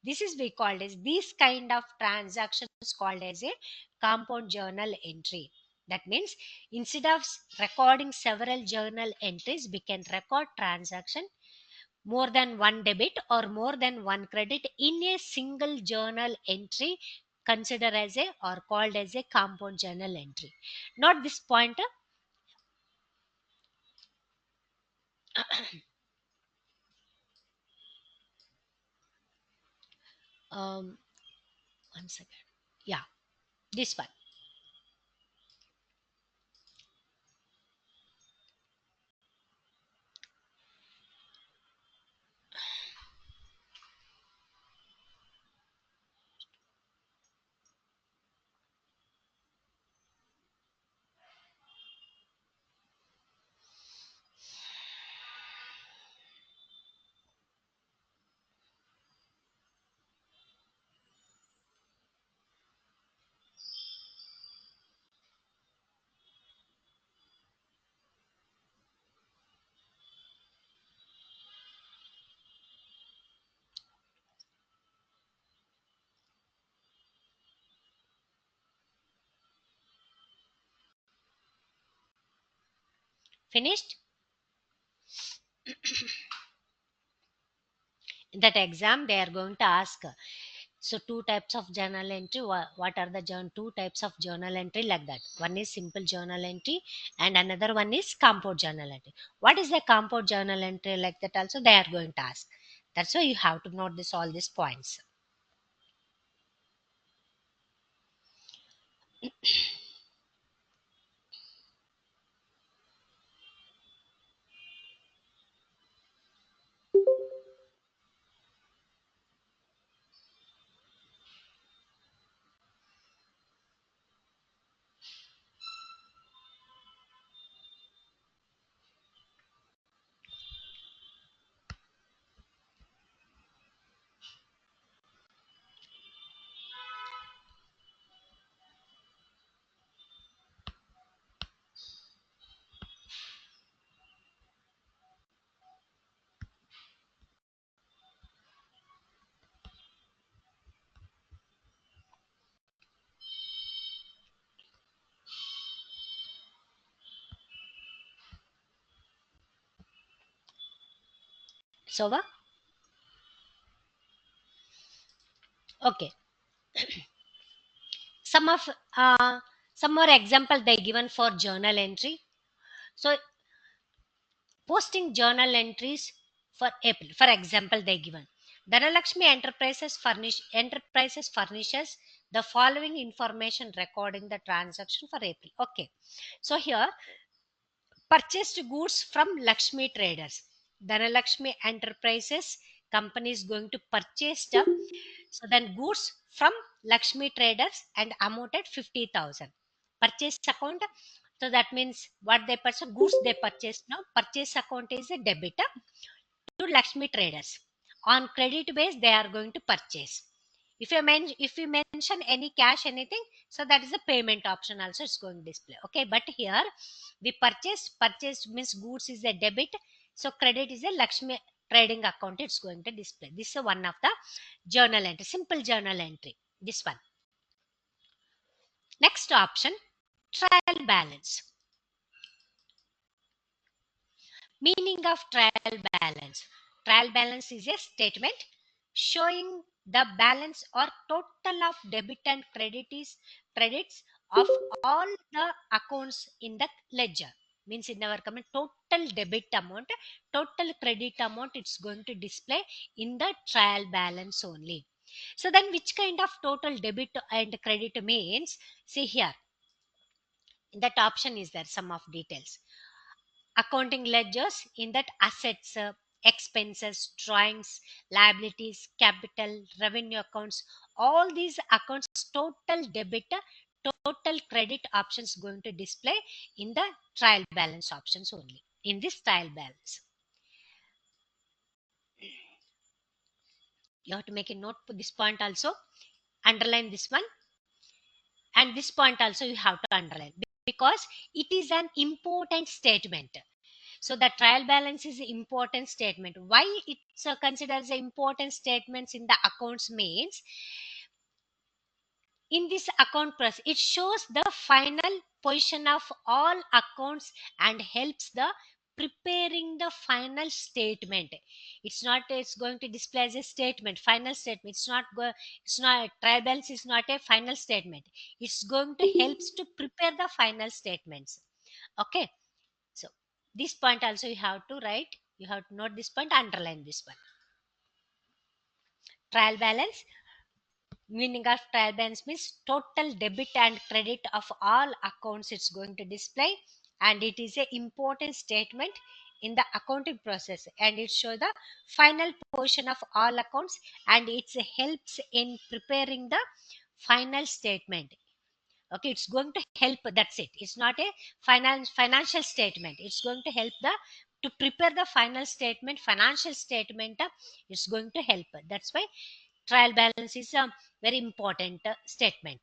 This is we called as these kind of transactions called as a compound journal entry. That means instead of recording several journal entries, we can record transaction more than one debit or more than one credit in a single journal entry, consider as a or called as a compound journal entry. Note this point. One second. Yeah, this one. Finished? In that exam they are going to ask, so two types of journal entry, what are the two types of journal entry, like that. One is simple journal entry and another one is compound journal entry. What is the compound journal entry, like that also they are going to ask. That's why you have to note this all these points. Sova? Okay. Some of some more example they given for journal entry. So posting journal entries for April. For example, they given Dhanalakshmi Enterprises furnishes the following information recording the transaction for April. Okay, so here purchased goods from Lakshmi Traders. Dhanalakshmi Enterprises company is going to purchase the so then goods from Lakshmi Traders and amounted 50,000. Purchase account. So that means what they purchase goods they purchased now. Purchase account is a debit to Lakshmi Traders. On credit base, they are going to purchase. If you mention any cash anything, so that is the payment option also it's going to display. Okay, but here we purchase means goods is a debit, so credit is a Lakshmi trading account. It's going to display. This is one of the journal entry, simple journal entry. This one. Next option, trial balance. Meaning of trial balance. Trial balance is a statement showing the balance or total of debit and credits of all the accounts in the ledger. Means in our comment total debit amount, total credit amount it's going to display in the trial balance only. So then which kind of total debit and credit means? See here. In that option is there some of details. Accounting ledgers in that assets, expenses, drawings, liabilities, capital, revenue accounts, all these accounts total debit, total credit options going to display in the trial balance options only. In this trial balance, you have to make a note for this point also, underline this one, and this point also you have to underline because it is an important statement. So the trial balance is an important statement. Why it's considered as important statements in the accounts means in this account process it shows the final position of all accounts and helps the preparing the final statement. It's going to display as a statement, final statement. It's not trial balance is not a final statement. It's going to helps to prepare the final statements. Okay, so this point also you have to write, you have to note this point, underline this one. Trial balance, meaning of trial balance means total debit and credit of all accounts it's going to display, and it is a important statement in the accounting process, and it shows the final portion of all accounts, and it helps in preparing the final statement. Okay, it's going to help, that's it. It's not a financial statement. It's going to help the to prepare the final statement, financial statement. It's going to help. That's why trial balance is a very important statement.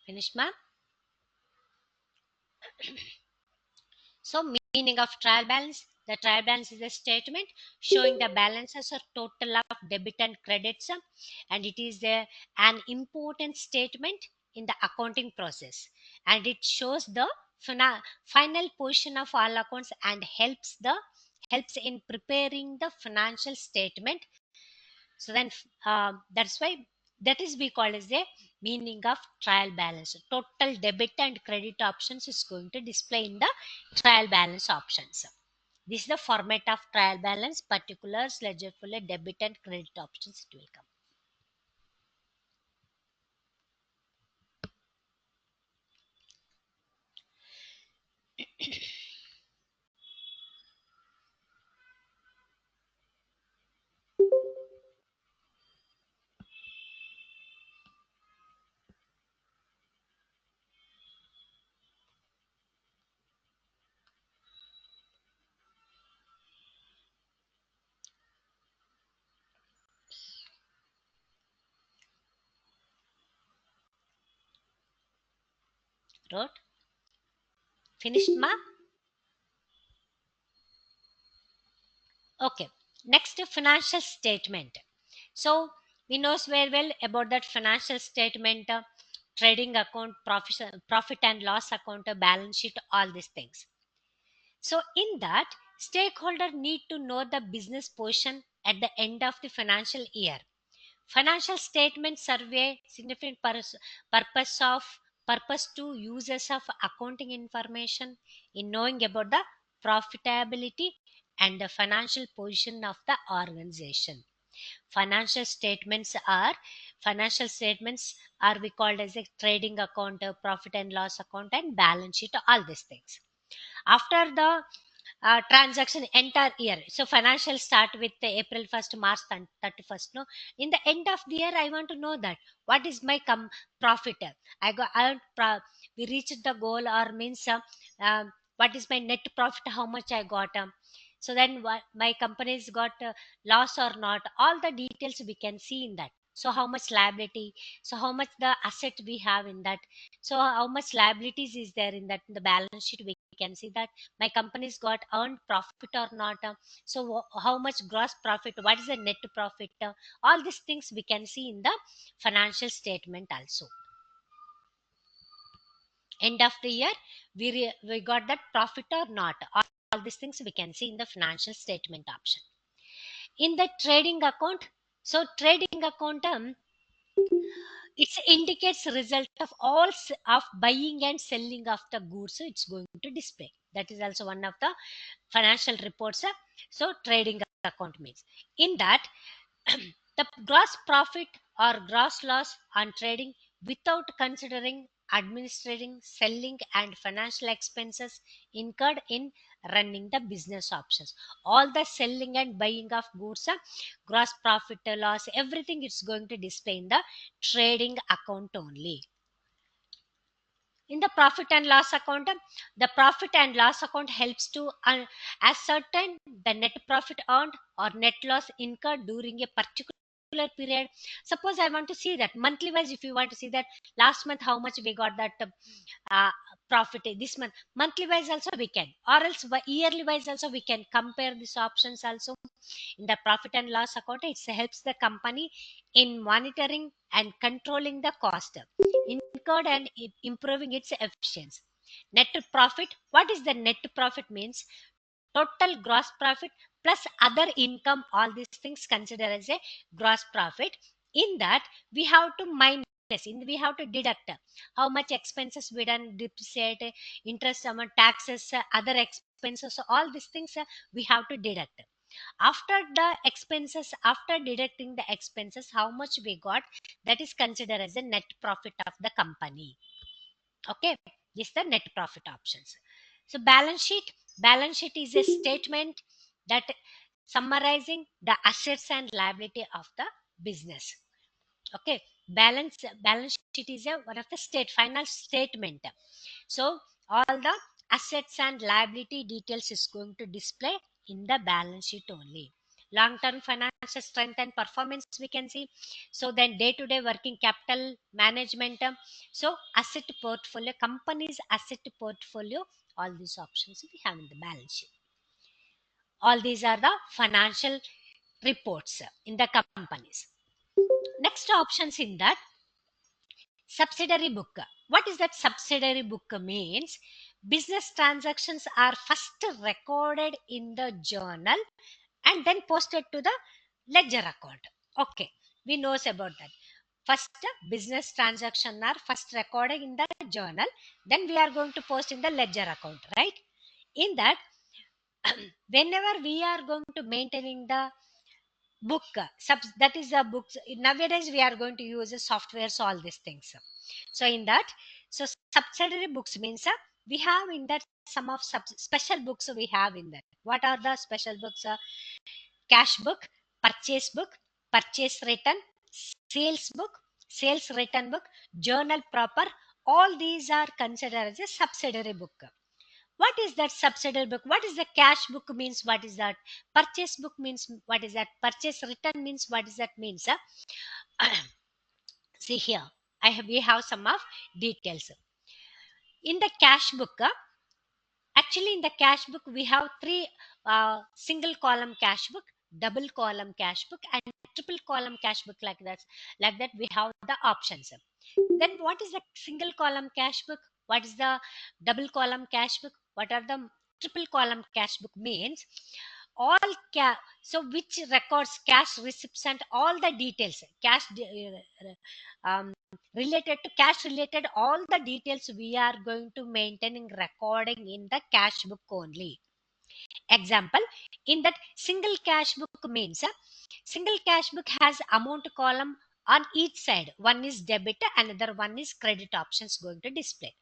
Finished, ma'am? So, meaning of trial balance. The trial balance is a statement showing the balances or total of debit and credits, and it is an important statement in the accounting process, and it shows the final position of all accounts and helps in preparing the financial statement. So then that's why that is we call as the meaning of trial balance. Total debit and credit options is going to display in the trial balance options. This is the format of trial balance, particulars, ledger full, debit and credit options it will come. wrote. Finished, ma? Okay. Next, financial statement. So we know very well about that financial statement, trading account, profit and loss account, balance sheet, all these things. So in that, stakeholder need to know the business position at the end of the financial year. Financial statement survey significant purpose to users of accounting information in knowing about the profitability and the financial position of the organization. Financial statements are we called as a trading account, profit and loss account, and balance sheet, all these things. After the transaction entire year, so financial start with the April 1st, March 31st, no, in the end of the year I want to know that what is my profit. We reached the goal, or means what is my net profit, how much I got, so then what my company's got loss or not, all the details we can see in that. So how much liability, so how much the asset we have in that, so how much liabilities is there in that, in the balance sheet we can see that my company's got earned profit or not, so how much gross profit, what is the net profit, all these things we can see in the financial statement also. End of the year, we got that profit or not, all these things we can see in the financial statement option. In the trading account, so trading account, it indicates result of of buying and selling of the goods, so it's going to display. That is also one of the financial reports. So trading account means in that the gross profit or gross loss on trading without considering administrating, selling, and financial expenses incurred in running the business options. All the selling and buying of goods, gross profit, loss, everything is going to display in the trading account only. In the profit and loss account, the profit and loss account helps to ascertain the net profit earned or net loss incurred during a particular period. Suppose I want to see that monthly wise, if you want to see that last month how much we got that uh, profit this month, monthly wise also we can, or else yearly wise also we can compare these options also. In the profit and loss account, it helps the company in monitoring and controlling the cost incurred and improving its efficiency. Net profit, what is the net profit means? Total gross profit plus other income, all these things considered as a gross profit. In that we have to minus, we have to deduct how much expenses we done, depreciate, interest amount, taxes, other expenses, all these things we have to deduct. After the expenses, after deducting the expenses, how much we got, that is considered as the net profit of the company. Okay, this is the net profit options. So balance sheet is a statement that summarizing the assets and liability of the business. Okay, balance sheet is a one of the final statement. So all the assets and liability details is going to display in the balance sheet only. Long term financial strength and performance we can see. So then day to day working capital management, so asset portfolio, company's asset portfolio, all these options we have in the balance sheet. All these are the financial reports in the companies. Next options in that, subsidiary book. What is that subsidiary book means? Business transactions are first recorded in the journal and then posted to the ledger account. Okay, we knows about that. First, business transaction are first recorded in the journal, then we are going to post in the ledger account, right? In that, whenever we are going to maintaining the book, that is the books, nowadays we are going to use the softwares, all these things. So in that, so subsidiary books means we have in that some of special books we have in that. What are the special books? Cash book, purchase return, sales book, sales return book, journal proper, all these are considered as a subsidiary book. What is that subsidiary book? What is the cash book means? What is that? Purchase book means what is that? Purchase return means what is that means? See here, we have some of details. In the cash book, actually in the cash book we have three single column cash book, double column cash book, and triple column cash book. Like that we have the options. Then what is the single column cash book? What is the double column cash book? What are the triple column cash book? Means all so which records cash receipts and all the details, related to cash related, all the details we are going to maintaining recording in the cash book only. Example, in that single cash book means single cash book has amount column on each side. One is debit, another one is credit options going to display.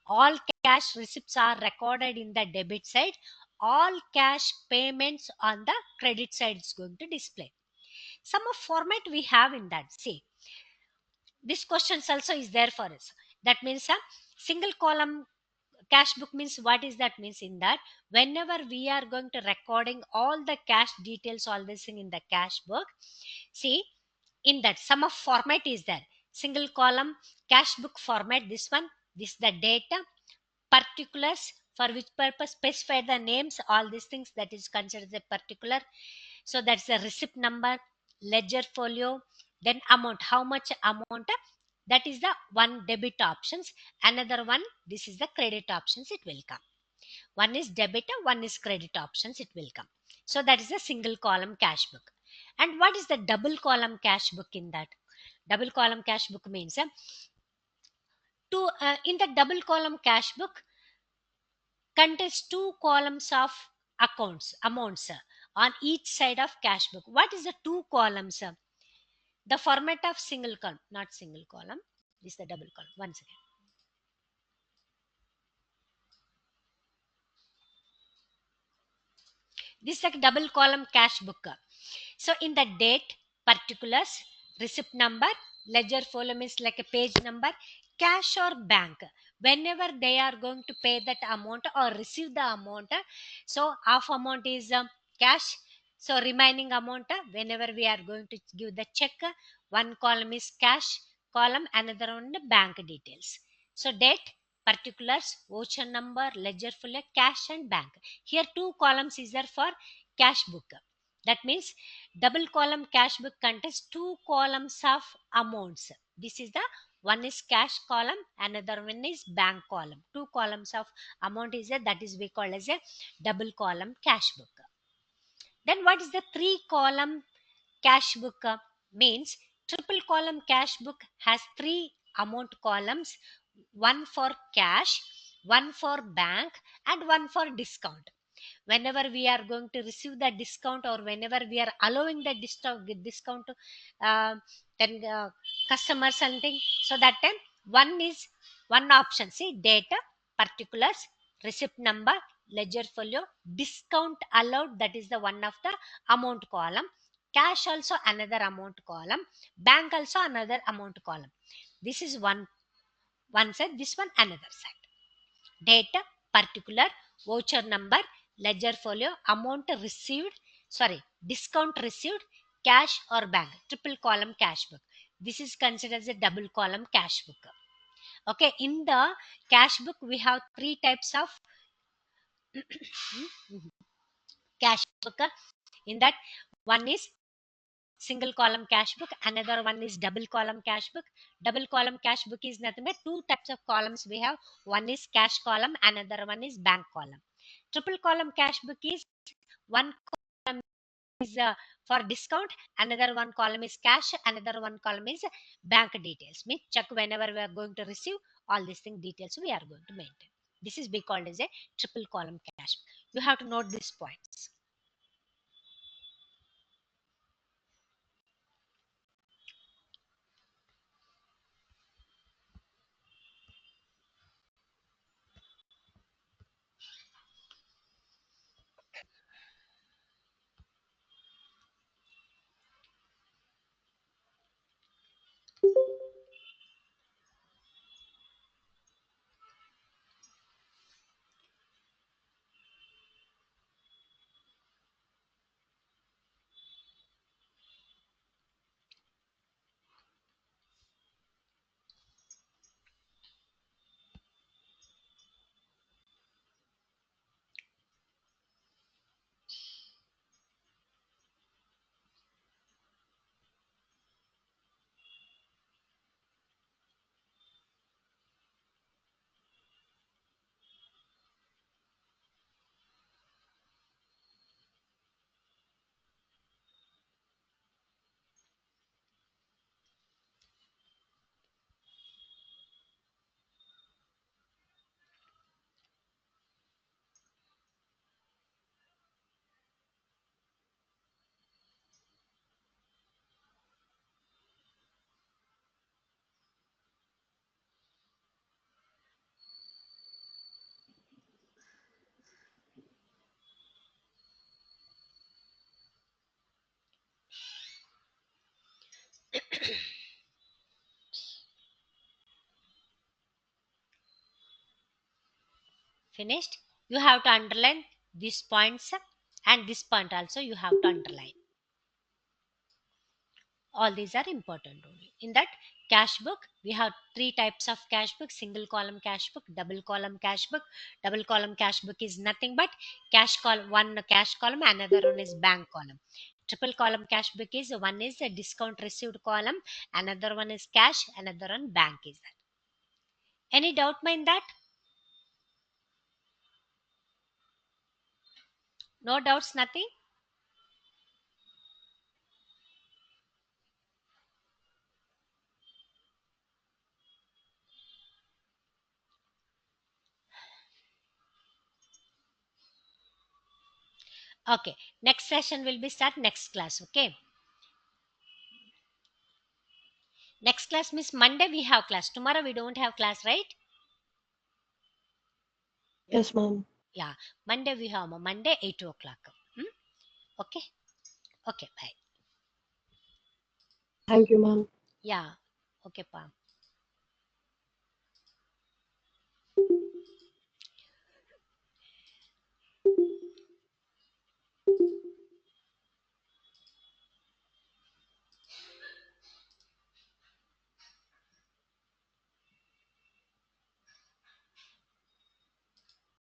All cash receipts are recorded in the debit side. All cash payments on the credit side is going to display. Some of format we have in that. See, this questions also is there for us. That means a single column cash book means what is that? Means in that whenever we are going to recording all the cash details, all this thing in the cash book, see, in that some of format is there. Single column cash book format, this one, this the data, particulars, for which purpose specify the names, all these things, that is considered a particular. So that's the receipt number, ledger folio, then amount, how much amount, that is the one debit options. Another one, this is the credit options, it will come. One is debit, one is credit options, it will come. So that is a single column cash book. And what is the double column cash book? In that double column cash book means in the double column cash book contains two columns of amounts on each side of cash book. What is the two columns? The format of single column, not single column, this is the double column. Once again, this is a double column cash book. So in the date, particulars, receipt number, ledger folio means like a page number, cash or bank, whenever they are going to pay that amount or receive the amount, so half amount is cash, so remaining amount, whenever we are going to give the check, one column is cash column, another one the bank details. So date, particulars, voucher number, ledger folio, cash and bank. Here two columns is there for cash book. That means double column cash book contains two columns of amounts. This is the one is cash column, another one is bank column. Two columns of amount is there, that is we call as a double column cash book. Then what is the three column cash book? Means triple column cash book has three amount columns, one for cash, one for bank, and one for discount. Whenever we are going to receive the discount or whenever we are allowing the discount to then customers and thing, so that time one is one option, see, data, particulars, receipt number, ledger folio, discount allowed, that is the one of the amount column, cash also another amount column, bank also another amount column. This is one side, this one another side. Data, particular, voucher number, ledger folio, amount received, sorry, discount received, cash or bank, triple column cash book. This is considered as a double column cash book. Okay, in the cash book we have three types of cash book. In that, one is single column cash book, another one is double column cash book. Double column cash book is nothing but two types of columns we have. One is cash column, another one is bank column. Triple column cash book is one column is for discount, another one column is cash, another one column is bank details. Means check whenever we are going to receive, all these thing details we are going to maintain. This is be called as a triple column cash book. You have to note these points. Finished? You have to underline these points, and this point also you have to underline. All these are important only. In that cash book, we have three types of cash book: single column cash book, double column cash book. Double column cash book is nothing but cash column, one cash column, another one is bank column. Triple column cash book is one is a discount received column, another one is cash, another one bank is that. Any doubt mind that? No doubts, nothing? Okay, next session will be start next class. Okay, next class means Monday we have class, tomorrow we don't have class, right? Yes, ma'am. Yeah, Monday we have Monday 8 o'clock. Hmm? Okay, okay, bye. Thank you, ma'am. Yeah, okay, pa.